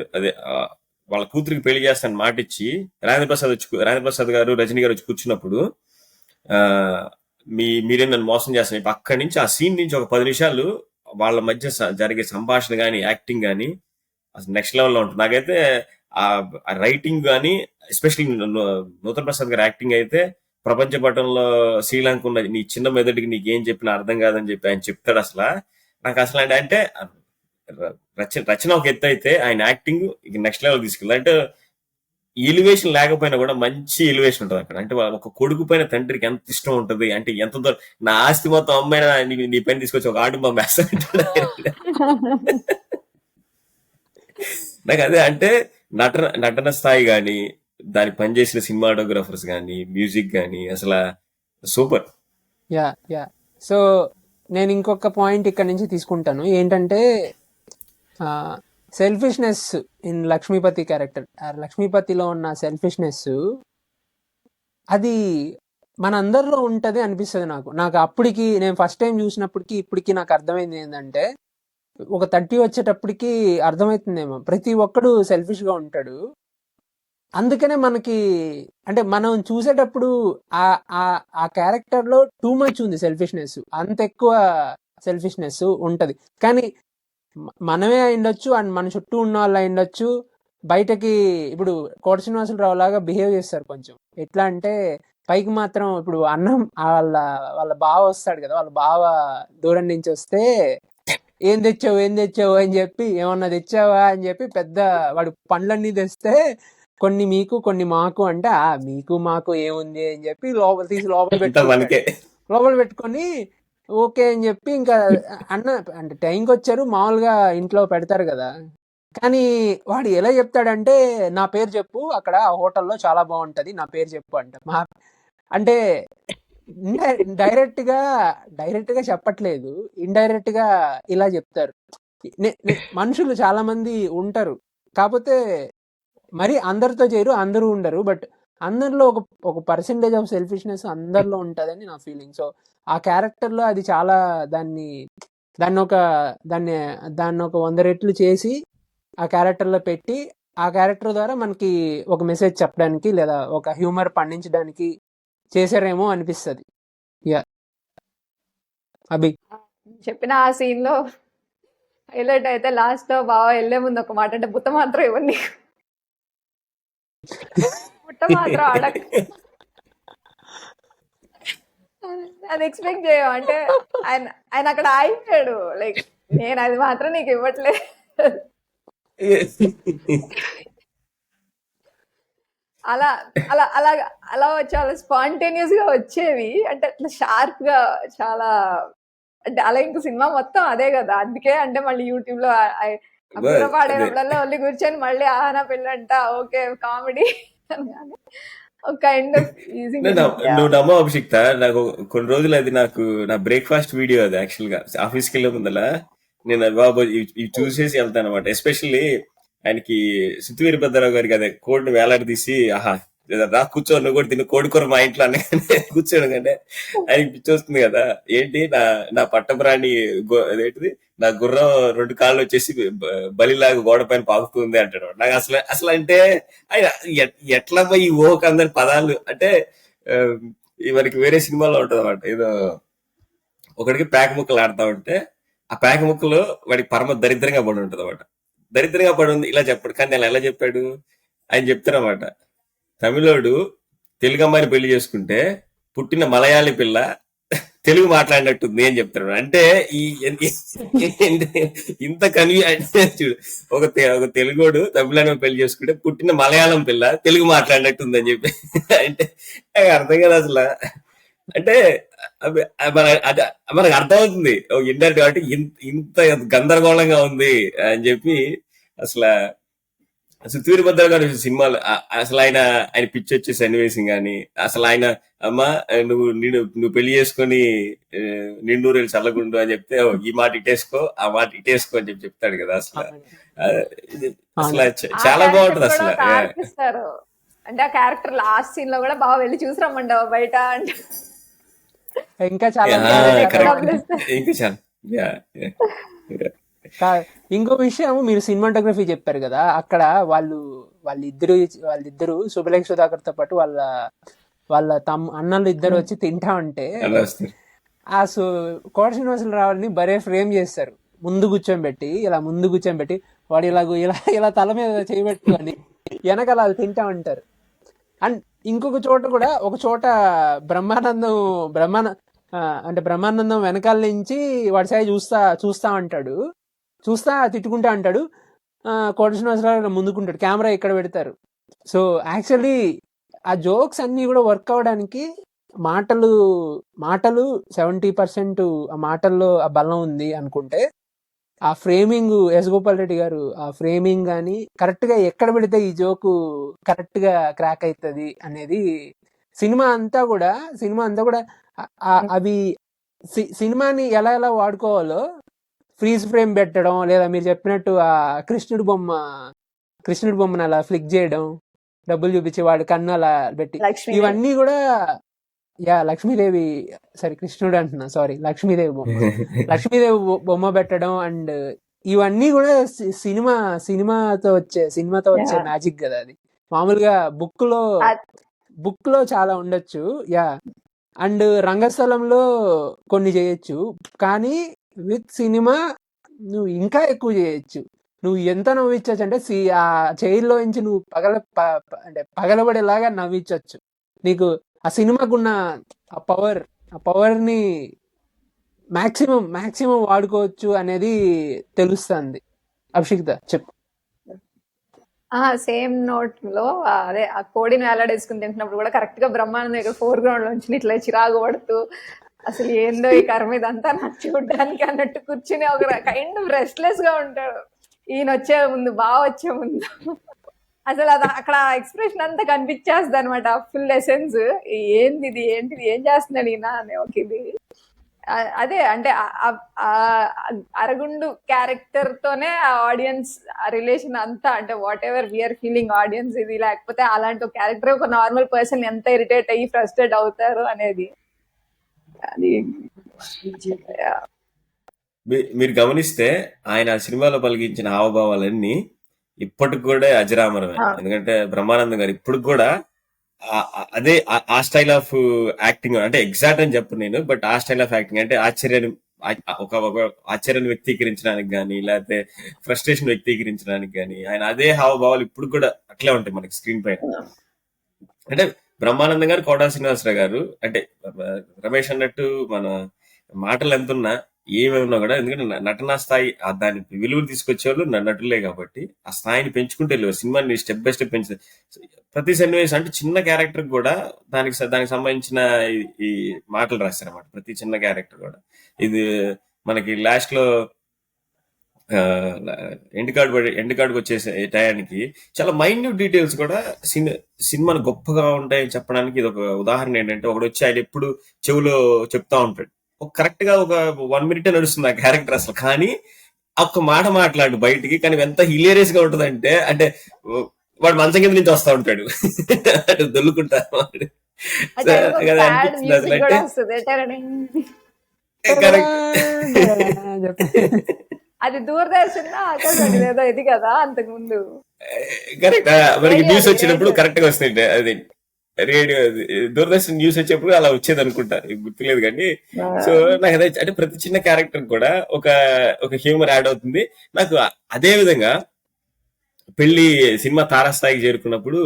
Speaker 1: వాళ్ళ కూతురికి పెళ్లి చేస్తాను మాట ఇచ్చి రాజేంద్ర ప్రసాద్ గారు రజనీ గారు వచ్చి కూర్చున్నప్పుడు మీరే నన్ను మోసం చేస్తాను అక్కడి నుంచి ఆ సీన్ నుంచి ఒక 10 నిమిషాలు వాళ్ళ మధ్య జరిగే సంభాషణ గానీ యాక్టింగ్ గానీ అసలు నెక్స్ట్ లెవెల్లో ఉంటుంది. నాకైతే ఆ రైటింగ్ గానీ ఎస్పెషల్లీ నూతన్ ప్రసాద్ గారి యాక్టింగ్ అయితే ప్రపంచ పటంలో శ్రీలంక ఉన్న నీ చిన్న మెదడికి నీకేం చెప్పినా అర్థం కాదని చెప్పి ఆయన చెప్తాడు. నాకు అసలు అంటే రచన ఒక ఎత్తు అయితే ఆయన యాక్టింగ్ నెక్స్ట్ లెవెల్ తీసుకెళ్ళి. అంటే ఎలివేషన్ లేకపోయినా కూడా మంచి ఎలివేషన్ ఉంటుంది అక్కడ. అంటే ఒక కొడుకు పైన తండ్రికి ఎంత ఇష్టం ఉంటుంది అంటే ఎంత దూరం, నా ఆస్తి మొత్తం అమ్మాయినా నీ పైన తీసుకొచ్చి ఒక ఆడు బొమ్మ వేస్తాడు. నాకు అదే అంటే నటన స్థాయి గాని, దానికి పనిచేసిన సినిమాటోగ్రాఫర్స్ గాని, మ్యూజిక్ గాని అసలు సూపర్.
Speaker 2: సో నేను ఇంకొక పాయింట్ ఇక్కడ నుంచి తీసుకుంటాను. ఏంటంటే సెల్ఫిష్నెస్ ఇన్ లక్ష్మీపతి క్యారెక్టర్. లక్ష్మీపతిలో ఉన్న సెల్ఫిష్నెస్ అది మన అందరిలో ఉంటది అనిపిస్తుంది నాకు అప్పటికి నేను ఫస్ట్ టైం చూసినప్పటికి ఇప్పటికి నాకు అర్థమైంది ఏంటంటే, ఒక 30 వచ్చేటప్పటికి అర్థమవుతుందేమో ప్రతి ఒక్కడు సెల్ఫిష్ గా ఉంటాడు. అందుకనే మనకి అంటే మనం చూసేటప్పుడు ఆ క్యారెక్టర్ లో టూ మచ్ ఉంది సెల్ఫిష్నెస్, అంత ఎక్కువ సెల్ఫిష్నెస్ ఉంటది. కానీ మనమే అయిండొచ్చు అండ్ మన చుట్టూ ఉన్న వాళ్ళు అయిండొచ్చు. బయటకి ఇప్పుడు కోట శ్రీనివాసరావు లాగా బిహేవ్ చేస్తారు కొంచెం. ఎట్లా అంటే పైకి మాత్రం ఇప్పుడు అన్నం వాళ్ళ బావ వస్తాడు కదా, వాళ్ళ బావ దూరం నుంచి వస్తే ఏం తెచ్చావు అని చెప్పి, ఏమన్నా తెచ్చావా అని చెప్పి పెద్ద వాడు పండ్లన్నీ తెస్తే కొన్ని మీకు కొన్ని మాకు అంటే మీకు మాకు ఏముంది అని చెప్పి లోపల తీసి లోపల
Speaker 1: అంతా
Speaker 2: పెట్టుకుంటాడు.
Speaker 1: మనకే.
Speaker 2: లోపల పెట్టుకొని ఓకే అని చెప్పి ఇంకా అన్న అంటే టైంకి వచ్చారు, మామూలుగా ఇంట్లో పెడతారు కదా. కానీ వాడు ఎలా చెప్తాడంటే నా పేరు చెప్పు, అక్కడ ఆ హోటల్లో చాలా బాగుంటది, నా పేరు చెప్పు అంట. అంటే డైరెక్ట్ గా చెప్పట్లేదు, ఇండైరెక్ట్ గా ఇలా చెప్తారు. మనుషులు చాలా మంది ఉంటారు, కాకపోతే మరి అందరితో చేయరు, అందరూ ఉండరు. బట్ అందరిలో ఒక పర్సెంటేజ్ ఆఫ్ సెల్ఫిష్నెస్ అందరిలో ఉంటుందని నా ఫీలింగ్. సో ఆ క్యారెక్టర్లో అది చాలా దాన్ని దాన్ని ఒక దాన్ని దాన్ని ఒక 100 రెట్లు చేసి ఆ క్యారెక్టర్లో పెట్టి ఆ క్యారెక్టర్ ద్వారా మనకి ఒక మెసేజ్ చెప్పడానికి లేదా ఒక హ్యూమర్ పండించడానికి చేశారేమో అనిపిస్తుంది. యా అభి
Speaker 3: చెప్పిన ఆ సీన్ లో హైలైట్ అయితే లాస్ట్ లో బాగా వెళ్లే ముందు ఒక మాట అంటే బుట్ట మాత్రం ఇవ్వండి, బుట్ట మాత్రం అడగ, అది ఎక్స్పెక్ట్ చేయం అంటే ఆయన ఆయన అక్కడ ఆగిపోయాడు. లైక్ నేను అది మాత్రం నీకు ఇవ్వట్లేదు. అలా అలా అలా అలా చాలా స్పాంటేనియస్ గా వచ్చేవి, అంటే అట్లా షార్ప్ గా చాలా, అంటే అలా ఇంక సినిమా మొత్తం అదే కదా. అందుకే అంటే మళ్ళీ యూట్యూబ్ లో బుర్ర పాడేటప్పుడల్లా మళ్ళీ కూర్చొని మళ్ళీ ఆహనా పెళ్ళంట ఓకే కామెడీ ఒక కైండ్ ఆఫ్ ఈజీ.
Speaker 1: నువ్వు నమ్మ అభిషిక్త, నాకు కొన్ని రోజులు అది నాకు నా బ్రేక్ఫాస్ట్ వీడియో అది యాక్చువల్ గా ఆఫీస్కి వెళ్ళే ముందల నేను అది బాబు ఇవి చూసేసి వెళ్తాను అనమాట. ఎస్పెషల్లీ ఆయనకి సిత్తు వీరభద్రరావు గారికి అదే కోడిని వేలాడదీసి ఆహా రా కూర్చో నువ్వు కూడా తిని కోడికూర మా ఇంట్లో అనే కూర్చోడం కంటే ఆయనకి పిచ్చి వస్తుంది కదా. ఏంటి నా పట్టపురాణి అదేంటిది నా గుర్రం 2 కాళ్ళు వచ్చేసి బలిలాగా గోడ పైన పాకుతుంది అంటాడు. నాకు అసలు అంటే ఆయన ఎట్లా పోయి ఈ ఓక అందరి పదాలు అంటే మనకి వేరే సినిమాలో ఉంటది అనమాట. ఏదో ఒకడికి పేక ముక్కలు ఆడుతా ఉంటే ఆ పేక ముక్కలు వాడికి పరమ దరిద్రంగా పడి ఉంటది అనమాట. దరిద్రంగా పడి ఉంది ఇలా చెప్పాడు, కానీ నేను ఎలా చెప్పాడు ఆయన చెప్తారన్నమాట. తమిళోడు తెలుగు అమ్మాయిని పెళ్లి చేసుకుంటే పుట్టిన మలయాళీ పిల్ల తెలుగు మాట్లాడినట్టుంది అని చెప్తాడు. అంటే ఈ ఇంత అంటే చూడు, ఒక తెలుగోడు తమిళని పెళ్లి చేసుకుంటే పుట్టిన మలయాళం పిల్ల తెలుగు మాట్లాడినట్టుంది అని చెప్పి అంటే అర్థం కదా అసలు. అంటే మనకు అర్థమవుతుంది ఇండైరెక్ట్ కాబట్టి ఇంత గందరగోళంగా ఉంది అని చెప్పి. అసలు సిత్తు వీరభద్రరావు గారి సినిమాలు అసలు ఆయన పిచ్చి వచ్చే సన్నివేశం కానీ, అసలు ఆయన అమ్మా నువ్వు పెళ్లి చేసుకొని నిండూరేళ్ళు చల్లగుండు అని చెప్తే ఈ మాట ఇటేసుకో ఆ మాట ఇటేసుకో అని చెప్పి చెప్తాడు కదా. అసలు చాలా బాగుంటది అసలు.
Speaker 3: అంటే ఆ క్యారెక్టర్ లాస్ట్ సీన్ లో కూడా బాగా వెళ్ళి చూసి రమ్మంటావు బయట అంటే
Speaker 2: ఇంకా చాలా
Speaker 1: ఇంకా చాలా.
Speaker 2: ఇంకో విషయం, మీరు సినిమాటోగ్రఫీ చెప్పారు కదా, అక్కడ వాళ్ళిద్దరు శుభలేఖ సుధాకర్ తో పాటు వాళ్ళ అన్నలు ఇద్దరు వచ్చి తింటా ఉంటే ఆ కోట శ్రీనివాసరావుని బరే ఫ్రేమ్ చేస్తారు, ముందు కూర్చోబెట్టి వాడు ఇలా తల మీద చేయబెట్టుకొని వెనకాల వాళ్ళు తింటా ఉంటారు. అండ్ ఇంకొక చోట కూడా, ఒక చోట బ్రహ్మానందం వెనకాల నుంచి వాడి సాయి చూస్తా అంటాడు, తిట్టుకుంటా అంటాడు. కోట శ్రీనివాసరావు ముందుకుంటాడు, కెమెరా ఇక్కడ పెడతారు. సో యాక్చువల్లీ ఆ జోక్స్ అన్ని కూడా వర్క్ అవడానికి మాటలు 70% ఆ మాటల్లో ఆ బలం ఉంది అనుకుంటే, ఆ ఫ్రేమింగ్ ఎస్ గోపాల్ రెడ్డి గారు ఆ ఫ్రేమింగ్ కానీ కరెక్ట్ గా ఎక్కడ పెడితే ఈ జోకు కరెక్ట్ గా క్రాక్ అవుతుంది అనేది సినిమా అంతా కూడా అవి సినిమాని ఎలా వాడుకోవాలో ఫ్రీజ్ ఫ్రేమ్ పెట్టడం, లేదా మీరు చెప్పినట్టు ఆ కృష్ణుడి బొమ్మను అలా ఫ్లిక్ చేయడం, డబ్బులు చూపించి వాడి కన్ను అలా పెట్టి, ఇవన్నీ కూడా లక్ష్మీదేవి బొమ్మ పెట్టడం. అండ్ ఇవన్నీ కూడా సినిమాతో వచ్చే మ్యాజిక్ కదా. అది మామూలుగా బుక్ లో చాలా ఉండొచ్చు, అండ్ రంగస్థలంలో కొన్ని చేయొచ్చు, కానీ విత్ సినిమా నువ్వు ఇంకా ఎక్కువ చేయొచ్చు. నువ్వు ఎంత నవ్వించచ్చు అంటే ఆ చైర్లో నుంచి నువ్వు పగలబడేలాగా నవ్వించవచ్చు. నీకు ఆ సినిమాకున్న ఆ పవర్ ని మాక్సిమం వాడుకోవచ్చు అనేది తెలుస్తుంది. అభిషిక్త చెప్పు.
Speaker 3: సేమ్ నోట్ లో అదే ఆ కోడిని వేలాడేసుకుని తింటున్నప్పుడు కూడా కరెక్ట్ గా బ్రహ్మానందం దగ్గర ఫోర్ గ్రౌండ్ నుంచి ఇట్లా చిరాకు పడుతూ అసలు ఏందో ఈ కర్మ ఇదంతా నాకు చూడడానికి అన్నట్టు కూర్చుని ఒక కైండ్ ఆఫ్ రెస్ట్లెస్ గా ఉంటాడు ఈయన వచ్చే ముందు, బాగా వచ్చే ముందు. అసలు అది అక్కడ ఎక్స్ప్రెషన్ అంతా కనిపించేస్తుంది అనమాట, ఫుల్ ఎసెన్స్. ఏంటిది ఏం చేస్తున్నాడు ఈయన అనే ఒక ఇది. అదే అంటే అరగుండు క్యారెక్టర్ తోనే ఆ ఆడియన్స్ రిలేషన్ అంతా, అంటే whatever we're feeling audience ఇది, లేకపోతే అలాంటి ఒక క్యారెక్టర్ ఒక నార్మల్ పర్సన్ ఎంత ఇరిటేట్ అయ్యి ఫ్రస్ట్రేట్ అవుతారు అనేది అది.
Speaker 1: మీరు గమనిస్తే ఆయన సినిమాలో పలికించిన హావభావాలన్నీ ఇప్పటికి కూడా అజరామరమే. ఎందుకంటే బ్రహ్మానందం గారు ఇప్పటికి కూడా అదే ఆ స్టైల్ ఆఫ్ యాక్టింగ్, అంటే ఎగ్జాక్ట్ అని చెప్పను నేను, బట్ ఆ స్టైల్ ఆఫ్ యాక్టింగ్ అంటే ఒక ఆశ్చర్యాన్ని వ్యక్తీకరించడానికి కానీ, లేకపోతే ఫ్రస్ట్రేషన్ వ్యక్తీకరించడానికి కానీ ఆయన అదే హావభావాలు ఇప్పుడు కూడా అట్లే ఉంటాయి మనకి స్క్రీన్ పైన. అంటే బ్రహ్మానందం గారు, కోటా శ్రీనివాసరావు గారు, అంటే రమేష్ అన్నట్టు మన మాటలు ఎంతున్నా ఏమేమన్నా కూడా, ఎందుకంటే నటనా స్థాయి దాని విలువలు తీసుకొచ్చేవాళ్ళు నటులే కాబట్టి ఆ స్థాయిని పెంచుకుంటే వెళ్ళారు. సినిమాని స్టెప్ బై స్టెప్ పెంచుతారు. ప్రతి సన్నివేశం అంటే చిన్న క్యారెక్టర్ కూడా దానికి సంబంధించిన ఈ మాటలు రాస్తారు అన్నమాట. ప్రతి చిన్న క్యారెక్టర్ కూడా ఇది మనకి లాస్ట్ లో ఎండ్ కార్డ్ వచ్చేసే టయానికి చాలా మైన్యూట్ డీటెయిల్స్ కూడా సినిమాను గొప్పగా ఉంటాయని చెప్పడానికి ఇది ఒక ఉదాహరణ. ఏంటంటే ఒకడు వచ్చి ఆయన ఎప్పుడు చెవులో చెప్తా ఉంటాడు, కరెక్ట్ గా ఒక 1 minute నడుస్తుంది ఆ క్యారెక్టర్ అసలు, కానీ ఒక్క మాట మాట్లాడు బయటికి, కానీ ఎంత హిలేరియస్ గా ఉంటది అంటే వాడు మంచం కింద నుంచి వస్తా ఉంటాడు దొల్లుకుంటా
Speaker 3: అది దూరదర్శన్ ఏదో ఇది కదా అంతకు ముందు.
Speaker 1: కరెక్ట్, మనకి న్యూస్ వచ్చినప్పుడు కరెక్ట్ గా వస్తుంది. అది రేడియో దూరదర్శన్ న్యూస్ వచ్చేప్పుడు అలా వచ్చేది అనుకుంటా, గుర్తులేదు కానీ. సో నాకు అదే, అంటే ప్రతి చిన్న క్యారెక్టర్ కూడా ఒక హ్యూమర్ యాడ్ అవుతుంది నాకు. అదే విధంగా పెళ్లి సినిమా తారాస్థాయికి చేరుకున్నప్పుడు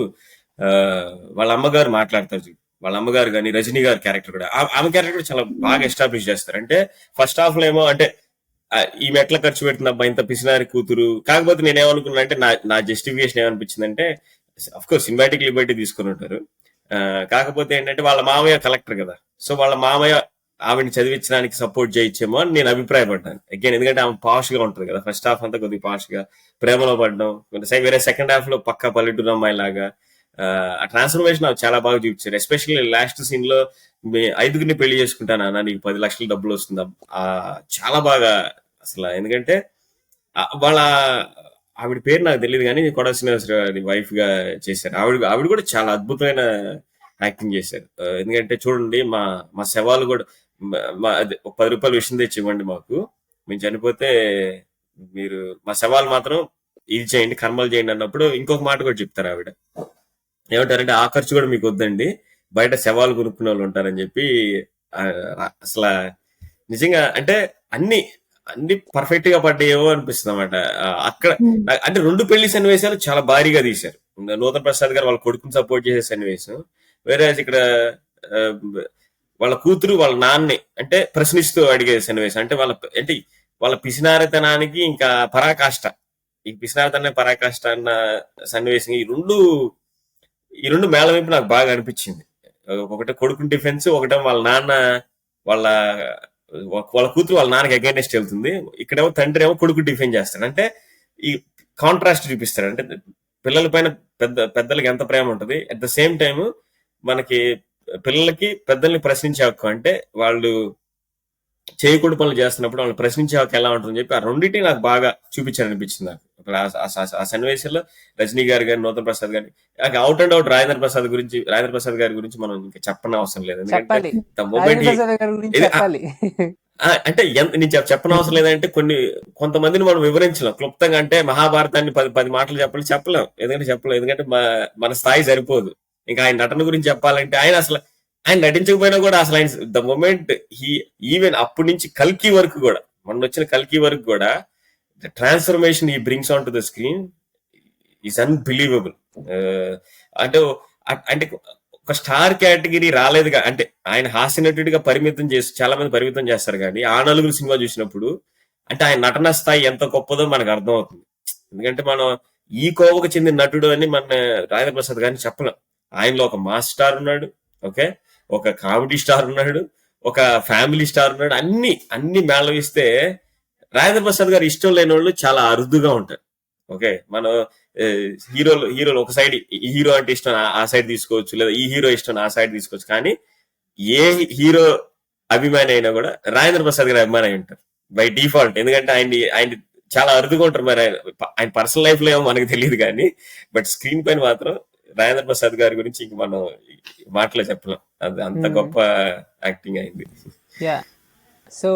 Speaker 1: వాళ్ళ అమ్మగారు మాట్లాడతారు, వాళ్ళ అమ్మగారు కానీ రజనీ గారి క్యారెక్టర్ కూడా, ఆమె క్యారెక్టర్ కూడా చాలా బాగా ఎస్టాబ్లిష్ చేస్తారు. అంటే ఫస్ట్ హాఫ్ లో ఏమో అంటే ఈమె ఎట్లా ఖర్చు పెడుతుంది అబ్బా ఇంత పిసినారి కూతురు. కాకపోతే నేనేమనుకున్నా అంటే నా జస్టిఫికేషన్ ఏమనిపించింది అంటే, అఫ్ కోర్స్ సినిమాటిక్ లిబర్టీ తీసుకుని ఉంటారు, కాకపోతే ఏంటంటే వాళ్ళ మామయ్య కలెక్టర్ కదా, సో వాళ్ళ మామయ్య ఆవిడని చదివించడానికి సపోర్ట్ చేయొచ్చేమో అని నేను అభిప్రాయపడ్డాను. అగైన్ ఎందుకంటే ఆమె పాష్ గా ఉంటుంది కదా, ఫస్ట్ హాఫ్ అంతా కొద్దిగా పాష్ గా ప్రేమలో పడడం, వేరే సెకండ్ హాఫ్ లో పక్కా పల్లెటూరు అమ్మాయి లాగా ఆ ట్రాన్స్ఫర్మేషన్ చాలా బాగా చూపించారు. ఎస్పెషల్లీ లాస్ట్ సీన్ లో 5గురిని పెళ్లి చేసుకుంటాను అన్న, నీకు 10 లక్షలు డబ్బులు వస్తుందా, చాలా బాగా అసలు. ఎందుకంటే వాళ్ళ ఆవిడ పేరు నాకు తెలియదు కానీ కోటా శ్రీనివాసరావు వైఫ్ గా చేశారు. ఆవిడ కూడా చాలా అద్భుతమైన యాక్టింగ్ చేశారు. ఎందుకంటే చూడండి, మా శవాలు కూడా ఒక 10 రూపాయలు విషయం తెచ్చి ఇవ్వండి మాకు, మేము చనిపోతే మీరు మా శవాలు మాత్రం ఇది చేయండి, కర్మలు చేయండి అన్నప్పుడు ఇంకొక మాట కూడా చెప్తారు ఆవిడ. ఏమంటారంటే ఆ ఖర్చు కూడా మీకు వద్దండి, బయట శవాలు కొనుక్కునే వాళ్ళు ఉంటారని చెప్పి. అసలు నిజంగా అంటే అన్ని పర్ఫెక్ట్ గా పడ్డాయేమో అనిపిస్తుంది అన్నమాట అక్కడ. అంటే 2 పెళ్లి సన్నివేశాలు చాలా భారీగా తీశారు. నూతన్ ప్రసాద్ గారు వాళ్ళ కొడుకుని సపోర్ట్ చేసే సన్నివేశం, వేరే ఇక్కడ వాళ్ళ కూతురు వాళ్ళ నాన్నే అంటే ప్రశ్నిస్తూ అడిగే సన్నివేశం. అంటే వాళ్ళ పిసినారితనానికి ఇంకా పరాకాష్ట, ఈ పిసినారితనానికి పరాకాష్ట అన్న సన్నివేశం. ఈ రెండు మేళవింపు నాకు బాగా అనిపించింది. ఒకటే కొడుకుని డిఫెన్స్, ఒకటే వాళ్ళ నాన్న వాళ్ళ కూతురు వాళ్ళ నాన్నకి అగైనెస్ట్ వెళ్తుంది, ఇక్కడేమో తండ్రి ఏమో కొడుకు డిఫెండ్ చేస్తాడు. అంటే ఈ కాంట్రాస్ట్ చూపిస్తాడు. అంటే పిల్లల పైన పెద్దలకి ఎంత ప్రేమ ఉంటుంది, అట్ ద సేమ్ టైం మనకి పిల్లలకి పెద్దల్ని ప్రశ్నించే హక్కు, అంటే వాళ్ళు చేయకూడదు పనులు చేస్తున్నప్పుడు వాళ్ళు ప్రశ్నించే హక్కు ఎలా ఉంటుందని చెప్పి ఆ రెండింటిని నాకు బాగా చూపించాలనిపించింది నాకు. ఆ సన్నివేశంలో రజనీ గారు కానీ నూతన్ ప్రసాద్ గారి, out and out Rajendra Prasad గారి గురించి మనం ఇంకా చెప్పని అవసరం లేదు. ఎందుకంటే అంటే నేను చెప్పని అవసరం లేదంటే కొంతమందిని మనం వివరించలేం క్లుప్తంగా. అంటే మహాభారతాన్ని 10 మాటలు చెప్పలేం, ఎందుకంటే మన స్థాయి సరిపోదు. ఇంకా ఆయన నటన గురించి చెప్పాలంటే ఆయన నటించకపోయినా కూడా అసలు ఆయన ద మూమెంట్ ఈవెన్ అప్పటి నుంచి కల్కి వరకు కూడా, మొన్న వచ్చిన కల్కి వరకు కూడా ద ట్రాన్స్ఫర్మేషన్ ఈ brings on to the screen is unbelievable. అంటే ఒక స్టార్ కేటగిరీ రాలేదుగా, అంటే ఆయన హాస్య నటుడిగా చాలా మంది పరిమితం చేస్తారు కానీ ఆ నలుగురు సినిమా చూసినప్పుడు అంటే ఆయన నటన స్థాయి ఎంత గొప్పదో మనకు అర్థం అవుతుంది. ఎందుకంటే మనం ఈ కోవకు చెందిన నటుడు అని మన రాజేంద్ర ప్రసాద్ గారిని చెప్పలేం. ఆయనలో ఒక మాస్ స్టార్ ఉన్నాడు, ఓకే, ఒక కామెడీ స్టార్ ఉన్నాడు, ఒక ఫ్యామిలీ స్టార్ ఉన్నాడు. అన్ని మేళవిస్తే రాజేంద్ర ప్రసాద్ గారు ఇష్టం లేని వాళ్ళు చాలా అరుదుగా ఉంటారు. ఓకే, మనం హీరోలు ఒక సైడ్, ఈ హీరో అంటే ఇష్టం ఆ సైడ్ తీసుకోవచ్చు, లేదా ఈ హీరో ఇష్టం ఆ సైడ్ తీసుకోవచ్చు. కానీ ఏ హీరో అభిమాని అయినా కూడా రాజేంద్ర ప్రసాద్ గారి అభిమాని అయి ఉంటారు బై డిఫాల్ట్. ఎందుకంటే ఆయన చాలా అరుదుగా ఉంటారు. మరి ఆయన పర్సనల్ లైఫ్ లో ఏమో మనకు తెలియదు కానీ, బట్ స్క్రీన్ పైన మాత్రం రాజేంద్ర ప్రసాద్ గారి గురించి ఇంక మనం మాటలో చెప్పలేం. అది అంత గొప్ప యాక్టింగ్ అయింది.
Speaker 2: యా సో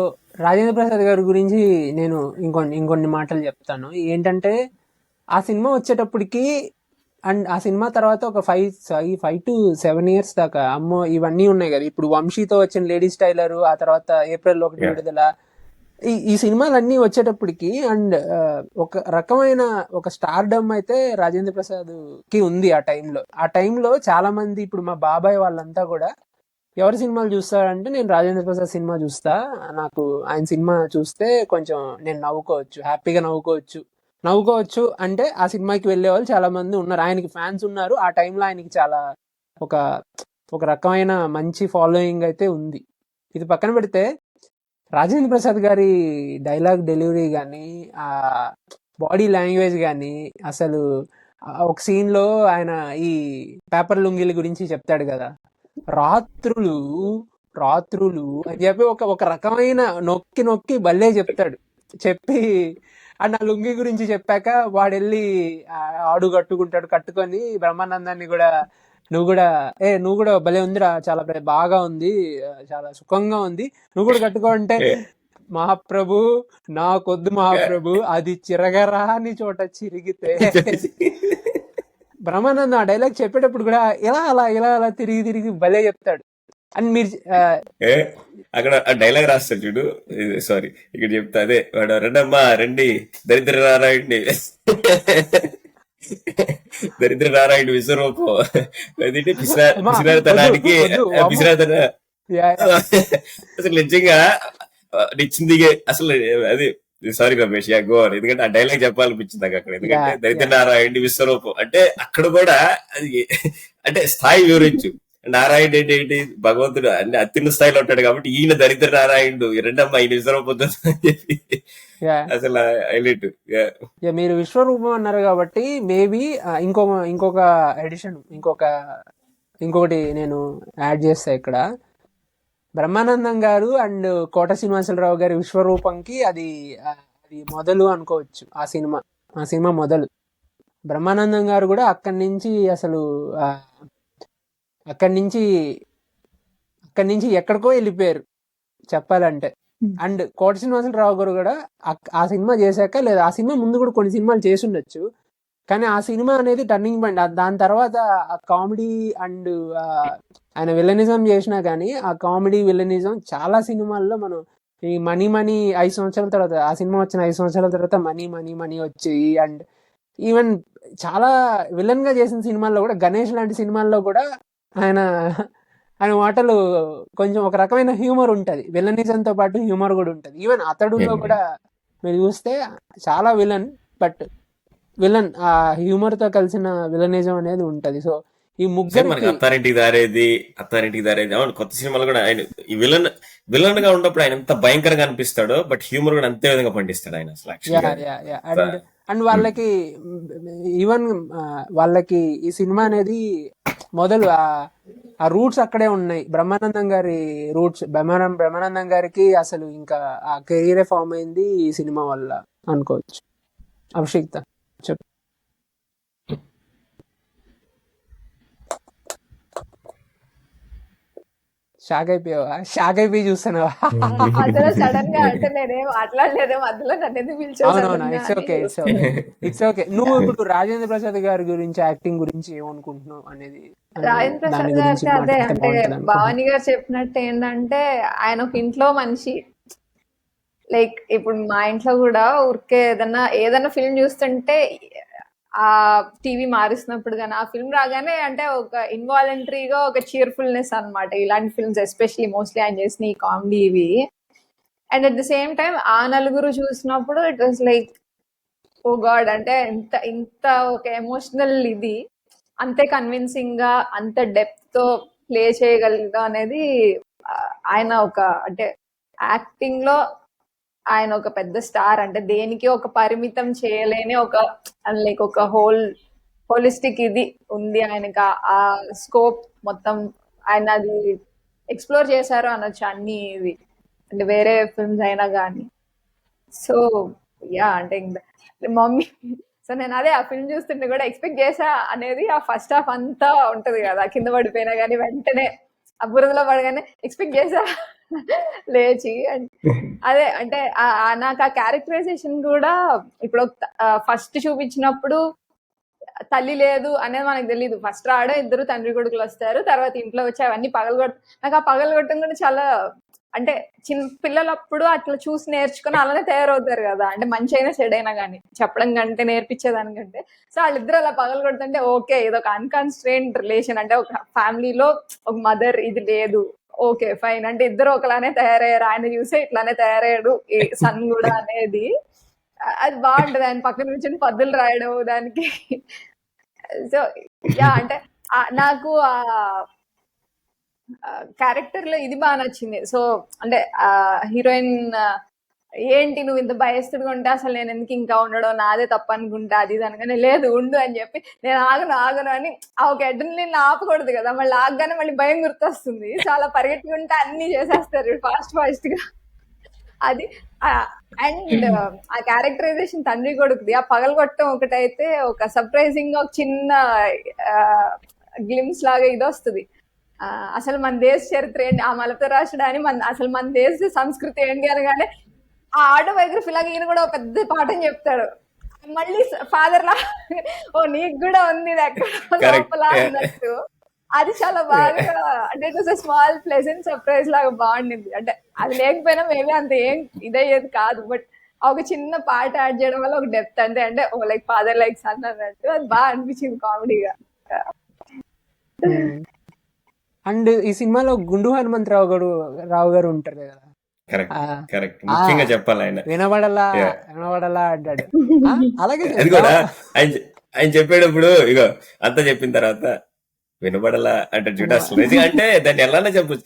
Speaker 2: రాజేంద్ర ప్రసాద్ గారి గురించి నేను ఇంకొన్ని మాటలు చెప్తాను. ఏంటంటే ఆ సినిమా వచ్చేటప్పటికి అండ్ ఆ సినిమా తర్వాత ఒక 5 to 7 years దాకా అమ్మో ఇవన్నీ ఉన్నాయి కదా. ఇప్పుడు వంశీతో వచ్చిన లేడీస్ టైలర్, ఆ తర్వాత ఏప్రిల్ 1 విడుదల, ఈ సినిమాలన్నీ వచ్చేటప్పటికి అండ్ ఒక రకమైన ఒక స్టార్డమ్ అయితే రాజేంద్ర ప్రసాద్ కి ఉంది ఆ టైంలో చాలా మంది, ఇప్పుడు మా బాబాయ్ వాళ్ళంతా కూడా ఎవరి సినిమాలు చూస్తారంటే నేను రాజేంద్ర ప్రసాద్ సినిమా చూస్తా, నాకు ఆయన సినిమా చూస్తే కొంచెం నేను హ్యాపీగా నవ్వుకోవచ్చు అంటే ఆ సినిమాకి వెళ్ళే వాళ్ళు చాలా మంది ఉన్నారు. ఆయనకి ఫ్యాన్స్ ఉన్నారు. ఆ టైంలో ఆయనకి చాలా ఒక రకమైన మంచి ఫాలోయింగ్ అయితే ఉంది. ఇది పక్కన పెడితే రాజేంద్ర ప్రసాద్ గారి డైలాగ్ డెలివరీ కానీ, ఆ బాడీ లాంగ్వేజ్ కానీ, అసలు ఒక సీన్ లో ఆయన ఈ పేపర్ లుంగీల గురించి చెప్తాడు కదా, రాత్రులు అని చెప్పి ఒక రకమైన నొక్కి భలే చెప్తాడు. చెప్పి అండ్ ఆ లుంగి గురించి చెప్పాక వాడెళ్ళి ఆడు కట్టుకొని బ్రహ్మానందాన్ని కూడా నువ్వు కూడా భలే ఉందిరా, చాలా బాగా ఉంది, చాలా సుఖంగా ఉంది, నువ్వు కూడా కట్టుకో అంటే, మహాప్రభు నాకొద్దు మహాప్రభు, అది చిరగరాని చోట చిరిగితే. బ్రహ్మానందం ఆ డైలాగ్ చెప్పేటప్పుడు కూడా ఇలా తిరిగి భలే చెప్తాడు. అండ్ మీరు
Speaker 1: అక్కడ ఆ డైలాగ్ రాస్తాడు చూడు, సారీ ఇక్కడ చెప్తా, అదే వాడు రెండమ్మా రండి దరిద్ర నారాయణుడి విశ్వరూపం, అదేంటి పిసినారితనానికి అసలు నిజంగా నిచ్చింది అసలు. అది సారీ రమేష్, గో అని, ఎందుకంటే ఆ డైలాగ్ చెప్పాలనిపించింది నాకు అక్కడ. ఎందుకంటే దరిద్ర నారాయణుడి విశ్వరూపం అంటే అక్కడ కూడా అది అంటే స్థాయి వివరించు. నారాయణ ఏంటి భగవంతుడు అన్ని అత్యున్న స్థాయిలో ఉంటాడు కాబట్టి ఈయన దరిద్ర నారాయణుడు, రెండమ్మా ఈయన విశ్వరూపం అని చెప్పి అసలు హైలైట్.
Speaker 2: మీరు విశ్వరూపం అన్నారు కాబట్టి మేబీ ఇంకొక ఎడిషన్ ఇంకొకటి నేను యాడ్ చేస్తా ఇక్కడ. బ్రహ్మానందం గారు అండ్ కోట శ్రీనివాసరావు గారి విశ్వరూపంకి అది మొదలు అనుకోవచ్చు. ఆ సినిమా మొదలు. బ్రహ్మానందం గారు కూడా అక్కడి నుంచి ఎక్కడికో వెళ్ళిపోయారు చెప్పాలంటే. అండ్ కోట శ్రీనివాసరావు గారు కూడా ఆ సినిమా చేశాక, లేదా ఆ సినిమా ముందు కూడా కొన్ని సినిమాలు చేసి ఉండొచ్చు, కానీ ఆ సినిమా అనేది టర్నింగ్ పాయింట్. దాని తర్వాత ఆ కామెడీ అండ్ ఆయన విలనిజం చేసినా కానీ ఆ కామెడీ విలనిజం చాలా సినిమాల్లో మనం ఈ మనీ 5 సంవత్సరాల తర్వాత, ఆ సినిమా వచ్చిన 5 సంవత్సరాల తర్వాత మనీ వచ్చి, అండ్ ఈవెన్ చాలా విలన్ గా చేసిన సినిమాల్లో కూడా, గణేష్ లాంటి సినిమాల్లో కూడా ఆయన మాటలు కొంచెం ఒక రకమైన హ్యూమర్ ఉంటది, విలనిజంతో పాటు హ్యూమర్ కూడా ఉంటది. ఈవెన్ అతడులో కూడా మీరు చూస్తే చాలా విలన్ ఆ హ్యూమర్ తో కలిసిన విలనిజం అనేది ఉంటది. సో ఈ ముగ్గురు
Speaker 1: అత్తారింటికి దారేది అవును, కొత్త సినిమాలు కూడా ఆయన ఈ విలన్ గా ఉన్నప్పుడు ఆయన ఎంత భయంకరంగా అనిపిస్తాడో, బట్ హ్యూమర్ కూడా అంతే విధంగా పండిస్తాడు ఆయన అసలు.
Speaker 2: అండ్ వాళ్ళకి ఈ సినిమా అనేది మొదలు ఆ రూట్స్ అక్కడే ఉన్నాయి. బ్రహ్మానందం గారి రూట్స్, బ్రహ్మానందం గారికి అసలు ఇంకా ఆ కెరీరే ఫామ్ అయింది ఈ సినిమా వల్ల అనుకోవచ్చు. అభిషేక్త చెప్పు. షాక్ అయిపోయి చూస్తున్నావా?
Speaker 3: అసలు సడన్ గా అంటే నేనేం మాట్లాడలేదు మధ్యలో, నన్ను ఎందుకు
Speaker 2: అవునవునా, ఇట్స్ ఓకే. నువ్వు ఇప్పుడు రాజేంద్ర ప్రసాద్ గారి గురించి, యాక్టింగ్ గురించి ఏమనుకుంటున్నావు అనేది?
Speaker 3: రాజేంద్ర ప్రసాద్ గారికి అదే అంటే భవానీ గారు చెప్పినట్టు ఏంటంటే, ఆయన ఒక ఇంట్లో మనిషి. లైక్ ఇప్పుడు మా ఇంట్లో కూడా ఊరికే ఏదైనా ఫిల్మ్ చూస్తుంటే ఆ టీవీ మారుస్తున్నప్పుడు కానీ ఆ ఫిల్మ్ రాగానే అంటే ఒక ఇన్వాలంటరీగా ఒక చీర్ఫుల్నెస్ అన్నమాట. ఇలాంటి ఫిల్మ్స్ ఎస్పెషలీ మోస్ట్లీ ఆయన చేసిన ఈ కామెడీ ఇవి. And at the same time ఆ నలుగురు చూసినప్పుడు it was like oh God, అంటే ఇంత ఇంత ఒక ఎమోషనల్ ఇది అంతే కన్విన్సింగ్ గా అంత డెప్త్ తో ప్లే చేయగలగా అనేది ఆయన ఒక అంటే యాక్టింగ్ లో ఆయన ఒక పెద్ద స్టార్. అంటే దేనికి ఒక పరిమితం చేయలేని ఒక లైక్ ఒక హోలిస్టిక్ ఇది ఉంది ఆయనకి. ఆ స్కోప్ మొత్తం ఆయన అది ఎక్స్ప్లోర్ చేశారు అనొచ్చు అన్ని ఇది, అంటే వేరే ఫిల్మ్స్ అయినా కానీ. సో యా, అంటే మమ్మీ, సో నేను అదే ఆ ఫిల్మ్ చూస్తుంటే కూడా ఎక్స్పెక్ట్ చేసా అనేది. ఆ ఫస్ట్ హాఫ్ అంతా ఉంటది కదా, కింద పడిపోయినా కానీ వెంటనే ఆ బురదలో పడగానే ఎక్స్పెక్ట్ చేసా లేచి. అదే అంటే నాకు ఆ క్యారెక్టరైజేషన్ కూడా ఇప్పుడు ఫస్ట్ చూపించినప్పుడు తల్లి లేదు అనేది మనకు తెలియదు. ఫస్ట్ రావడం ఇద్దరు తండ్రి కొడుకులు వస్తారు, తర్వాత ఇంట్లో వచ్చి అవన్నీ పగలగొట్ట. నాకు ఆ పగలగొట్టడం కూడా చాలా అంటే చిన్న పిల్లలప్పుడు అట్లా చూసి నేర్చుకుని అలానే తయారవుతారు కదా, అంటే మంచి అయినా చెడు అయినా కానీ చెప్పడం కంటే నేర్పించేదానికంటే. సో వాళ్ళిద్దరు అలా పగలగొడుతుంటే ఓకే, ఇది ఒక అన్కాన్స్ట్రెయిన్డ్ రిలేషన్, అంటే ఒక ఫ్యామిలీలో ఒక మదర్ ఇది లేదు, ఓకే ఫైన్, అంటే ఇద్దరు ఒకలానే తయారయ్యారు, ఆయన చూసే ఇట్లానే తయారయ్యాడు ఈ సన్ కూడా అనేది. అది బాగుంటది. ఆయన పక్కన కూర్చొని పద్దులు రాయడం దానికి. సో యా, అంటే నాకు ఆ క్యారెక్టర్ లో ఇది బాగా నచ్చింది. సో అంటే హీరోయిన్ ఏంటి నువ్వు ఇంత భయస్తుడుగా ఉంటే అసలు నేను ఎందుకు ఇంకా ఉండడం, నాదే తప్ప అనుకుంటా అది ఇది అనగానే లేదు ఉండు అని చెప్పి నేను ఆగను అని ఆ ఒక అడ్రినలిన్ ఆపకూడదు కదా, మళ్ళీ ఆగగానే మళ్ళీ భయం గుర్తొస్తుంది. చాలా పరిగెట్టుకుంటే అన్ని చేసేస్తారు ఫాస్ట్ గా అది. అండ్ ఆ క్యారెక్టరైజేషన్ తండ్రి కొడుకుది, ఆ పగలగొట్టడం ఒకటైతే ఒక సర్ప్రైజింగ్ గా ఒక చిన్న గ్లిమ్స్ లాగా ఇది వస్తుంది. అసలు మన దేశ చరిత్ర ఏంటి, ఆ మలత రాష్ట్రాన్ని అసలు మన దేశ సంస్కృతి ఏంటి అనగానే ఆ ఆటోబయోగ్రఫీ లాగా ఈయన కూడా ఒక పెద్ద పాఠం చెప్తాడు. మళ్ళీ ఫాదర్ లా ఓ నీకు కూడా ఉంది ఇది ఎక్కడ లోపల అన్నట్టు. అది చాలా బాగా, అంటే it was small pleasant surprise లాగా బాగుండింది. అంటే అది లేకపోయినా మేబీ అంత ఏం ఇదయ్యేది కాదు, బట్ ఒక చిన్న పాట యాడ్ చేయడం వల్ల ఒక డెప్త్ అంతే, అంటే ఓ లైక్ ఫాదర్ లైక్ సన్ అన్నట్టు అది బాగా అనిపించింది కామెడీగా.
Speaker 2: అండ్ ఈ సినిమాలో గుండు హనుమంతరావు గారు ఉంటారు కదా,
Speaker 1: కరెక్ట్ ముఖ్యంగా చెప్పాలి ఆయన
Speaker 2: వినబడలా అంటాడు. అలాగే
Speaker 1: అది కూడా ఆయన చెప్పేటప్పుడు ఇగో అంతా చెప్పిన తర్వాత వినబడలా అంటే చూడ అసలు అంటే దాన్ని ఎలానే చెప్పచ్చు.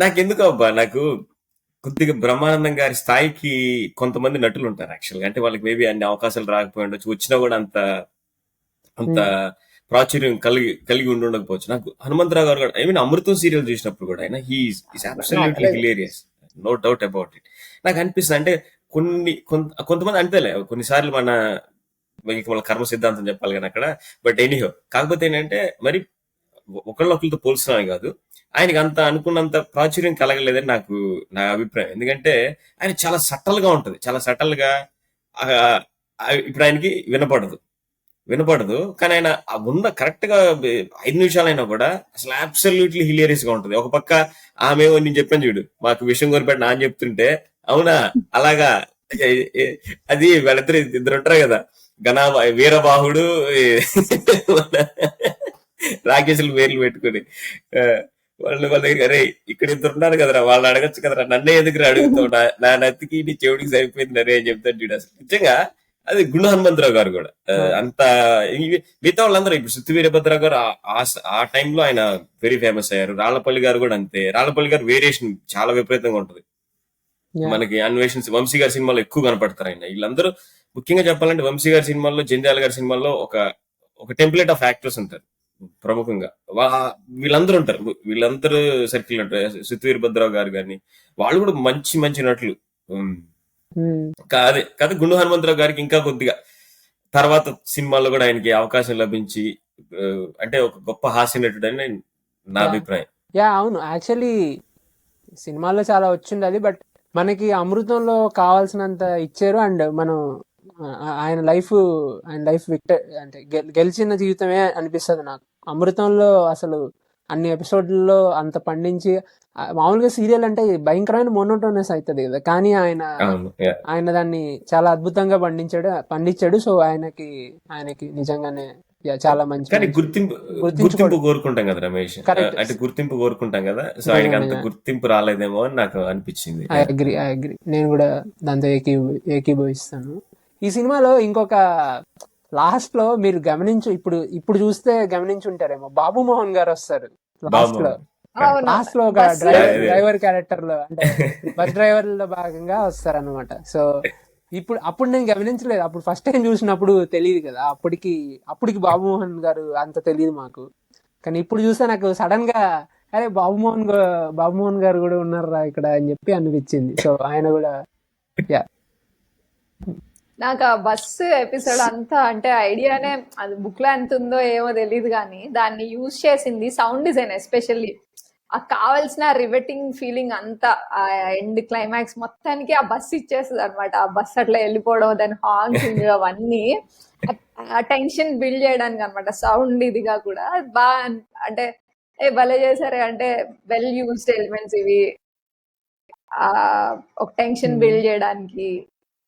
Speaker 1: నాకెందుకు అబ్బా, నాకు కొద్దిగా బ్రహ్మానందం గారి స్థాయికి కొంతమంది నటులు ఉంటారు యాక్చువల్గా, అంటే వాళ్ళకి మేబీ అన్ని అవకాశాలు రాకపోయి ఉండొచ్చు, వచ్చినా కూడా అంత ప్రాచుర్యం కలిగి ఉండకపోవచ్చు. నాకు హనుమంతరావు గారు ఐ మీన్ అమృతం సీరియల్ చూసినప్పుడు కూడా ఆయన he's absolutely hilarious, no doubt about it. నాకు అనిపిస్తుంది అంటే కొంతమంది అంతేలే, కొన్నిసార్లు మన కర్మ సిద్ధాంతం చెప్పాలి కానీ అక్కడ. బట్ ఎనీహో, కాకపోతే ఏంటంటే మరి ఒకళ్ళొకరితో పోల్చున్నాను కాదు, ఆయనకి అంత అనుకున్నంత ప్రాచుర్యం కలగలేదని నా అభిప్రాయం. ఎందుకంటే ఆయన చాలా సటల్ గా ఉంటది, చాలా సటల్ గా. ఇప్పుడు ఆయనకి వినపడదు కానీ ఆయన ఉన్న కరెక్ట్ గా 5 నిమిషాలైనా కూడా అసలు అబ్సల్యూట్లీ హిలేరియస్ గా ఉంటది. ఒక పక్క ఆమె నేను చెప్పాను చూడు, మాకు విషయం కొనిపెట్టిన అని చెప్తుంటే అవునా అలాగా, అది వాళ్ళిద్దరు ఉంటారు కదా, వీరబాహుడు రాకేశులు పేర్లు పెట్టుకుని వాళ్ళ దగ్గర అరే ఇక్కడ ఇద్దరు ఉన్నారు కదరా, వాళ్ళు అడగచ్చు కదరా, నన్నే ఎందుకు అడుగుతావు, నా నత్తికి నీ చెవుడికి సరిపోయింది అరే అని చెప్తాను చూడు. అసలు నిజంగా అది గుండు హనుమంతరావు గారు కూడా అంత. మిగతా వాళ్ళందరూ ఇప్పుడు సుత్తి వీరభద్రరావు గారు ఆ టైంలో ఆయన వెరీ ఫేమస్ అయ్యారు. రాళ్లపల్లి గారు కూడా అంతే. రాళ్లపల్లి గారు వేరియేషన్ చాలా విపరీతంగా ఉంటది మనకి. అన్వేషణ వంశీ గారి సినిమాలో ఎక్కువ కనపడతారు ఆయన. వీళ్ళందరూ ముఖ్యంగా చెప్పాలంటే వంశీ గారి సినిమాల్లో, జంధ్యాల గారి సినిమాల్లో ఒక టెంప్లెట్ ఆఫ్ యాక్టర్స్ ఉంటారు ప్రముఖంగా. వీళ్ళందరూ సర్కిల్ ఉంటారు. సుత్తి వీరభద్రరావు గారు కానీ వాళ్ళు కూడా మంచి నటులు. కాదు గుండు హనుమంతరావు గారికి ఇంకా కొద్దిగా తర్వాత సినిమాల్లో కూడా ఆయనకి అవకాశం లభించి అంటే ఒక గొప్ప హాస్య నటుడు అని నా అభిప్రాయం.
Speaker 2: అవును, యాక్చువల్లీ సినిమాల్లో చాలా వచ్చింది, బట్ మనకి అమృతంలో కావాల్సినంత ఇచ్చారు. అండ్ మనం ఆయన లైఫ్ విక్టర్ అంటే గెలిచిన జీవితమే అనిపిస్తుంది నాకు. అమృతంలో అసలు అన్ని ఎపిసోడ్లలో అంత పండించి, మామూలుగా సీరియల్ అంటే భయంకరమైన మోనోటోనస్ అవుతుంది కదా, కానీ ఆయన దాన్ని చాలా అద్భుతంగా పండించాడు. సో ఆయనకి నిజంగానే చాలా మంచి
Speaker 1: గుర్తింపు కోరుకుంటాం కదా రమేష్, అంటే గుర్తింపు కోరుకుంటాం కదా. సో ఆయనకి అంత గుర్తింపు రాలేదేమో అని నాకు అనిపించింది.
Speaker 2: ఐ అగ్రి నేను కూడా దాంతో ఏకీభవిస్తాను. ఈ సినిమాలో ఇంకొక లాస్ట్ లో మీరు ఇప్పుడు ఇప్పుడు చూస్తే గమనించుంటారేమో, బాబు మోహన్ గారు వస్తారు లాస్ట్ లో.
Speaker 3: అవును
Speaker 2: లాస్ట్ లో ఒక
Speaker 3: బస్సులో
Speaker 2: డ్రైవర్ క్యారెక్టర్ లో, అంటే బస్ డ్రైవర్ లో భాగంగా వస్తారు అనమాట. సో అప్పుడు నేను గమనించలేదు, అప్పుడు ఫస్ట్ టైం చూసినప్పుడు తెలియదు కదా, అప్పటికి బాబు మోహన్ గారు అంత తెలియదు మాకు. కానీ ఇప్పుడు చూస్తే నాకు సడన్ గా అరే బాబు మోహన్ గారు కూడా ఉన్నారా ఇక్కడ అని చెప్పి అనిపించింది. సో ఆయన కూడా యా
Speaker 3: నాకు ఆ బస్సు ఎపిసోడ్ అంతా అంటే ఐడియానే, అది బుక్ లో ఎంత ఉందో ఏమో తెలియదు కానీ దాన్ని యూజ్ చేసింది సౌండ్ డిజైన్ ఎస్పెషల్లీ. ఆ కావాల్సిన రివెటింగ్ ఫీలింగ్ అంతా ఆ ఎండ్ క్లైమాక్స్ మొత్తానికి ఆ బస్ ఇచ్చేస్తుంది అనమాట. ఆ బస్ అట్లా వెళ్ళిపోవడం, దాని హార్న్సింగ్ అవన్నీ ఆ టెన్షన్ బిల్డ్ చేయడానికి అనమాట. సౌండ్ ఇదిగా కూడా అది బాగా అంటే భలే చేశారే, అంటే వెల్ యూజ్డ్ ఎలిమెంట్స్ ఇవి. ఆ ఒక టెన్షన్ బిల్డ్ చేయడానికి,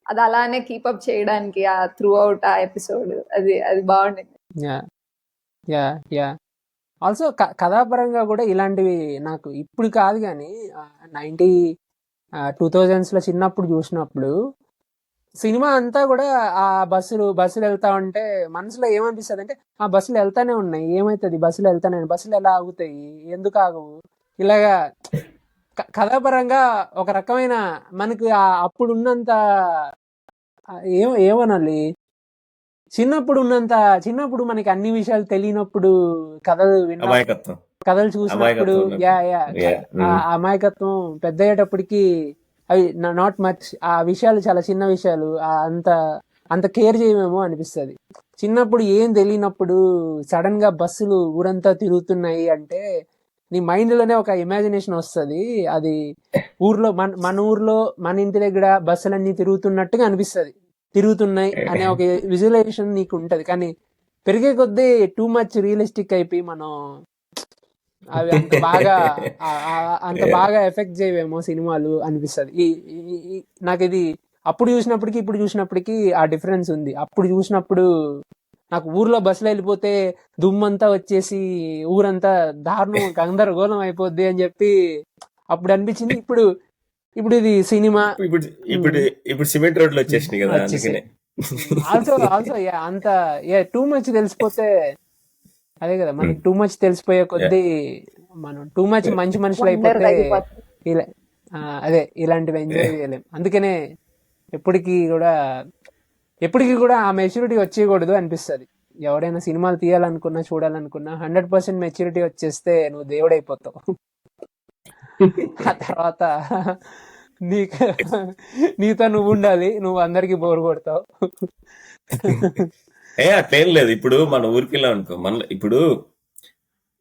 Speaker 3: అది అలానే కీపప్ చేయడానికి ఆ త్రూ అవుట్ ఆ ఎపిసోడ్ అది బాగుండింది.
Speaker 2: యా యా యా ఆల్సో కథాపరంగా కూడా ఇలాంటివి నాకు ఇప్పుడు కాదు కానీ 2000s లో చిన్నప్పుడు చూసినప్పుడు సినిమా అంతా కూడా ఆ బస్సులు వెళ్తా ఉంటే మనసులో ఏమనిపిస్తుంది అంటే, ఆ బస్సులు వెళ్తానే ఉన్నాయి, ఏమవుతుంది బస్సులు వెళ్తానే ఉన్నాయి, బస్సులు ఎలా ఆగుతాయి, ఎందుకు ఆగవు, ఇలాగా కథాపరంగా ఒక రకమైన మనకి అప్పుడు ఉన్నంత ఏమనాలి, చిన్నప్పుడు మనకి అన్ని విషయాలు తెలియనప్పుడు, కథలు
Speaker 1: అమాయకత్వం
Speaker 2: కథలు చూసినప్పుడు
Speaker 1: అమాయకత్వం
Speaker 2: యా
Speaker 1: ఉన్నప్పుడు.
Speaker 2: ఆ అమాయకత్వం పెద్ద అయ్యేటప్పటికి అవి నాట్ మచ్, ఆ విషయాలు చాలా చిన్న విషయాలు, అంత కేర్ చేయమేమో అనిపిస్తుంది. చిన్నప్పుడు ఏం తెలియనప్పుడు సడన్ గా బస్సులు ఊరంతా తిరుగుతున్నాయి అంటే నీ మైండ్ లోనే ఒక ఇమాజినేషన్ వస్తుంది. అది ఊర్లో మన ఊర్లో మన ఇంటి దగ్గర బస్సులన్నీ తిరుగుతున్నట్టుగా అనిపిస్తుంది, తిరుగుతున్నాయి అనే ఒక విజువలైజేషన్ నీకు ఉంటది. కానీ పెరిగే కొద్దీ టూ మచ్ రియలిస్టిక్ అయిపోయి మనం అవి అంత బాగా ఎఫెక్ట్ చేయవేమో సినిమాలు అనిపిస్తుంది. నాకు ఇది అప్పుడు చూసినప్పటికీ ఇప్పుడు చూసినప్పటికీ ఆ డిఫరెన్స్ ఉంది. అప్పుడు చూసినప్పుడు నాకు ఊర్లో బస్సులో వెళ్ళిపోతే దుమ్మంతా వచ్చేసి ఊరంతా దారుణం గందరగోళం అయిపోద్ది అని చెప్పి అప్పుడు అనిపించింది. ఇప్పుడు ఇది సినిమా
Speaker 1: ఇప్పుడు సిమెంట్ రోడ్లు వచ్చేసినాయి కదా, అందుకనే
Speaker 2: ఆల్సో అంత టూ మచ్ తెలిసిపోతే అదే కదా, మనకి టూ మచ్ తెలిసిపోయే కొద్దీ మనం టూ మచ్ మంచి మనుషులు అయిపోతే ఇలా అదే ఇలాంటివి ఎంజాయ్ చేయలేం. అందుకనే ఎప్పటికీ కూడా ఆ మెచ్యూరిటీ వచ్చేయకూడదు అనిపిస్తుంది. ఎవరైనా సినిమాలు తీయాలనుకున్నా చూడాలనుకున్నా 100% మెచ్యూరిటీ వచ్చేస్తే నువ్వు దేవుడైపోతావు. ఆ తర్వాత నీతో నువ్వు ఉండాలి, నువ్వు అందరికి బోర్ కొడతావు.
Speaker 1: అట్లేం లేదు. ఇప్పుడు మన ఊరికి వెళ్ళాం అనుకో, ఇప్పుడు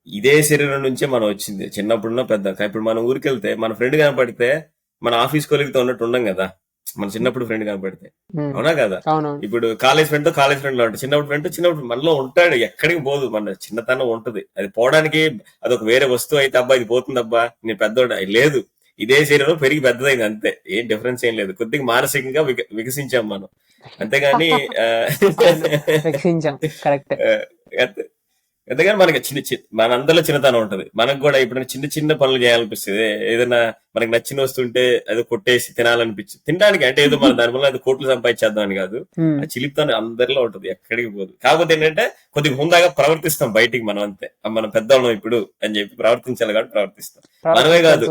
Speaker 1: ఇదే శరీరం నుంచే మనం వచ్చింది, చిన్నప్పుడున్న పెద్ద. ఇప్పుడు మన ఊరికి వెళ్తే మన ఫ్రెండ్ కనపడితే మన ఆఫీస్ కొలిగితో ఉన్నట్టు ఉండం కదా, మన చిన్నప్పుడు ఫ్రెండ్ కనపడితే. అవునా కదా? ఇప్పుడు కాలేజ్ ఫ్రెండ్ తో కాలేజ్ ఫ్రెండ్ లో ఉంటాడు, చిన్నప్పుడు మనలో ఉంటాడు, ఎక్కడికి పోదు, మన చిన్నతనం ఉంటది. అది పోవడానికి అదొక వేరే వస్తువు అయితే అబ్బా ఇది పోతుంది అబ్బా నేను పెద్దోడు లేదు, ఇదే శరీరం పెరిగి పెద్దదైంది అంతే, ఏం డిఫరెన్స్ ఏం లేదు. కొద్దిగా మానసికంగా వికసించాం మనం, అంతేగాని అంతేగాని మనకి మనందరిలో చిన్నతనం ఉంటది. మనకు కూడా ఇప్పుడు చిన్న పనులు చేయాలనిపిస్తుంది, ఏదైనా మనకి నచ్చిన వస్తుంటే అది కొట్టేసి తినాలనిపించింది, తినడానికి అంటే ఏదో మన దాని వల్ల కోట్లు సంపాదించేద్దాం అని కాదు, ఆ చిలిపితనం అందరిలో ఉంటది, ఎక్కడికి పోదు. కాకపోతే ఏంటంటే కొద్దిగా హుందాగా ప్రవర్తిస్తాం బయటికి, మనం అంతే, మనం పెద్దవాళ్ళం ఇప్పుడు అని చెప్పి ప్రవర్తించాలి కాబట్టి ప్రవర్తిస్తాం. మనమే కాదు,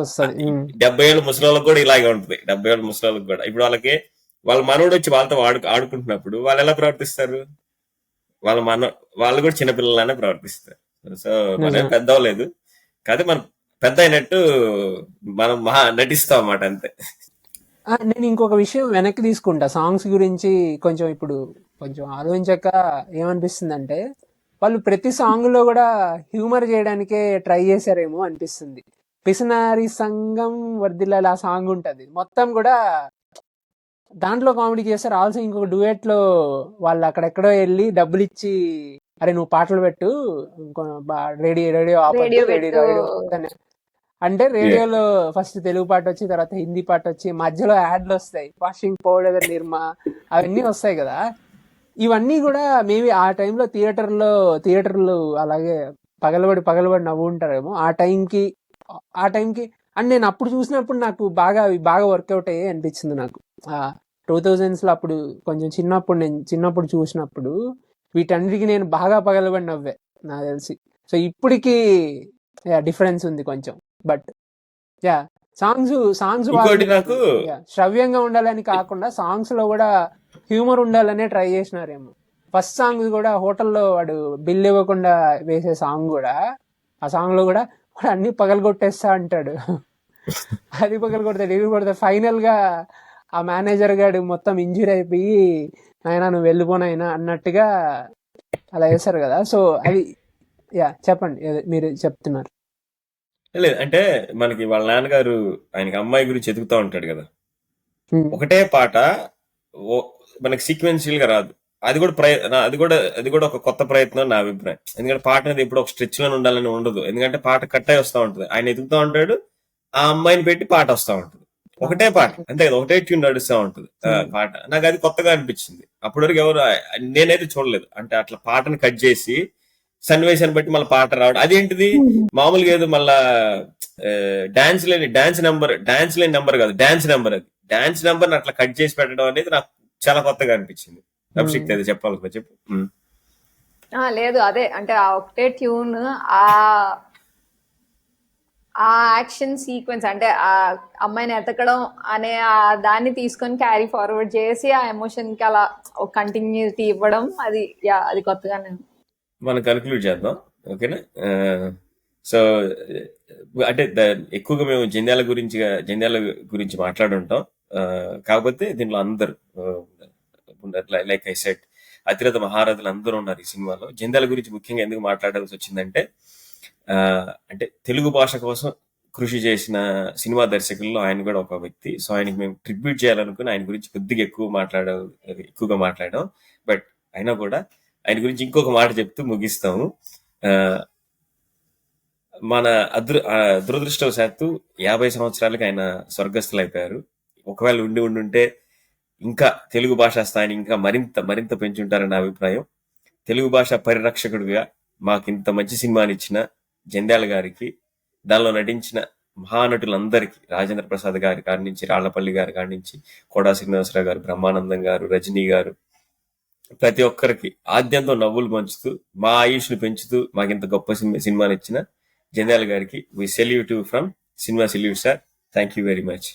Speaker 1: 70 ఏళ్ళ ముసలాళ్ళకి కూడా ఇలాగే ఉంటది. 70 ఏళ్ళ ముసలాళ్ళకి కూడా ఇప్పుడు వాళ్ళ మనోడు వచ్చి వాళ్ళతో ఆడుకుంటున్నప్పుడు వాళ్ళు ఎలా ప్రవర్తిస్తారు, వాళ్ళు కూడా చిన్నపిల్లలానే ప్రవర్తిస్తారు. సో మనం పెద్దవలేదు కాదు, మనం పెద్ద అయినట్టు మనం నటిస్తాం అన్నమాట, అంతే.
Speaker 2: నేను ఇంకొక విషయం వెనక్కి తీసుకుంటా సాంగ్స్ గురించి. ఇప్పుడు కొంచెం ఆలోచించాక ఏమనిపిస్తుంది అంటే, వాళ్ళు ప్రతి సాంగ్ లో కూడా హ్యూమర్ చేయడానికే ట్రై చేశారేమో అనిపిస్తుంది. పిసినారి సంఘం వర్దిల్లాలి ఆ సాంగ్ ఉంటది, మొత్తం కూడా దాంట్లో కామెడీ చేస్తారు. ఆల్సో ఇంకొక డ్యూయట్ లో వాళ్ళు అక్కడెక్కడో వెళ్ళి డబ్బులు ఇచ్చి, అరే నువ్వు పాటలు పెట్టు, రేడియో అంటే రేడియోలో ఫస్ట్ తెలుగు పాట వచ్చి తర్వాత హిందీ పాట వచ్చి మధ్యలో యాడ్లు వస్తాయి, వాషింగ్ పౌడర్ నిర్మా అవన్నీ వస్తాయి కదా. ఇవన్నీ కూడా మేబీ ఆ టైంలో థియేటర్లు అలాగే పగలబడి నవ్వు ఉంటారేమో ఆ టైంకి. అండ్ నేను అప్పుడు చూసినప్పుడు నాకు బాగా వర్కౌట్ అయ్యాయి అనిపించింది నాకు. 2000s అప్పుడు కొంచెం చిన్నప్పుడు చూసినప్పుడు వీటన్నిటికీ నేను బాగా పగలబడి నవ్వే నాకు తెలిసి. సో ఇప్పటికి డిఫరెన్స్ ఉంది కొంచెం. బట్ యా సాంగ్స్
Speaker 1: ఇంకోటి నాకు
Speaker 2: శ్రవ్యంగా ఉండాలని కాకుండా సాంగ్స్ లో కూడా హ్యూమర్ ఉండాలనే ట్రై చేసినారేమో. ఫస్ట్ సాంగ్ కూడా హోటల్లో వాడు బిల్ ఇవ్వకుండా వేసే సాంగ్ కూడా, ఆ సాంగ్ లో కూడా వాడు అన్ని పగలగొట్టేస్తా అంటాడు. అది పగలగొడతాడు, ఇవి కొడతాడు. ఫైనల్ గా ఆ మేనేజర్ గాడు మొత్తం ఇంజూరీ అయిపోయి అయినా నువ్వు వెళ్ళిపోనైనా అన్నట్టుగా అలా వేస్తారు కదా. సో అది చెప్పండి, మీరు చెప్తున్నారు.
Speaker 1: లేదు అంటే మనకి వాళ్ళ నాన్నగారు ఆయనకి అమ్మాయి గురించి ఎదుగుతూ ఉంటాడు కదా, ఒకటే పాట మనకి సీక్వెన్షియల్ గా రాదు. అది కూడా ఒక కొత్త ప్రయత్నం నా అభిప్రాయం. ఎందుకంటే పాట అనేది ఎప్పుడు ఒక స్ట్రెచ్ లో ఉండాలని ఉండదు. ఎందుకంటే పాట కట్ అయి వస్తూ ఉంటుంది, ఆయన ఎదుగుతూ ఉంటాడు, ఆ అమ్మాయిని పెట్టి పాట వస్తూ ఉంటుంది. ఒకటే పాట అంతే కదా, ఒకటే ట్యూన్ నడుస్తూ ఉంటుంది పాట. నాకు అది కొత్తగా అనిపించింది. అప్పటి వరకు ఎవరు నేనైతే చూడలేదు. అంటే అట్లా పాటను కట్ చేసి సన్నివేశాన్ని బట్టి మళ్ళీ పాట రావడం అదేంటిది మామూలుగా ఏదో మళ్ళా డాన్స్ లేని నెంబర్ కాదు, డాన్స్ నెంబర్. అది డాన్స్ నెంబర్ అట్లా కట్ చేసి పెట్టడం అనేది నాకు చాలా కొత్తగా అనిపించింది. అభిషేక్ అది చెప్పాలి చెప్పు.
Speaker 3: లేదు అదే అంటే ఆ ఒకటే ట్యూన్, ఆ యాక్షన్ సీక్వెన్స్ అంటే ఆ అమ్మాయిని ఎతకడం అనే దాన్ని తీసుకొని క్యారీ ఫార్వర్డ్ చేసి ఆ ఎమోషన్ కి అలా కంటిన్యూటీ ఇవ్వడం, అది కొత్తగానే.
Speaker 1: మనం కన్క్లూడ్ చేద్దాం, ఓకేనా? సో అంటే ఎక్కువగా మేము జంధ్యాల గురించి మాట్లాడుంటాం. కాకపోతే దీనిలో అందరు లైక్ ఐ సెడ్ అతిరథ మహారథులు అందరూ ఉన్నారు ఈ సినిమాలో. జంధ్యాల గురించి ముఖ్యంగా ఎందుకు మాట్లాడాల్సి వచ్చిందంటే అంటే తెలుగు భాష కోసం కృషి చేసిన సినిమా దర్శకుల్లో ఆయన కూడా ఒక వ్యక్తి. సో ఆయనకి మేము ట్రిబ్యూట్ చేయాలనుకుని ఆయన గురించి కొద్దిగా ఎక్కువగా మాట్లాడాం. బట్ అయినా కూడా ఆయన గురించి ఇంకొక మాట చెప్తూ ముగిస్తాము. మన దురదృష్టవశాత్తు 50 సంవత్సరాలకి ఆయన స్వర్గస్థులు అయిపోయారు. ఒకవేళ ఉంటే ఇంకా తెలుగు భాషా స్థాయిని ఇంకా మరింత పెంచుంటారని నా అభిప్రాయం. తెలుగు భాష పరిరక్షకుడిగా మాకు ఇంత మంచి సినిమాని ఇచ్చిన జంధ్యాల గారికి, దానిలో నటించిన మహానటులందరికీ, రాజేంద్ర ప్రసాద్ గారి కాడి నుంచి, రాళ్లపల్లి గారి కాడి నుంచి, కోడా శ్రీనివాసరావు గారు, బ్రహ్మానందం గారు, రజనీ గారు, ప్రతి ఒక్కరికి ఆద్యంతో నవ్వులు పంచుతూ మా ఆయుష్ను పెంచుతూ మాకు ఇంత గొప్ప సినిమాని ఇచ్చిన జంధ్యాల గారికి we salute from cinema salute sir. Thank you very much.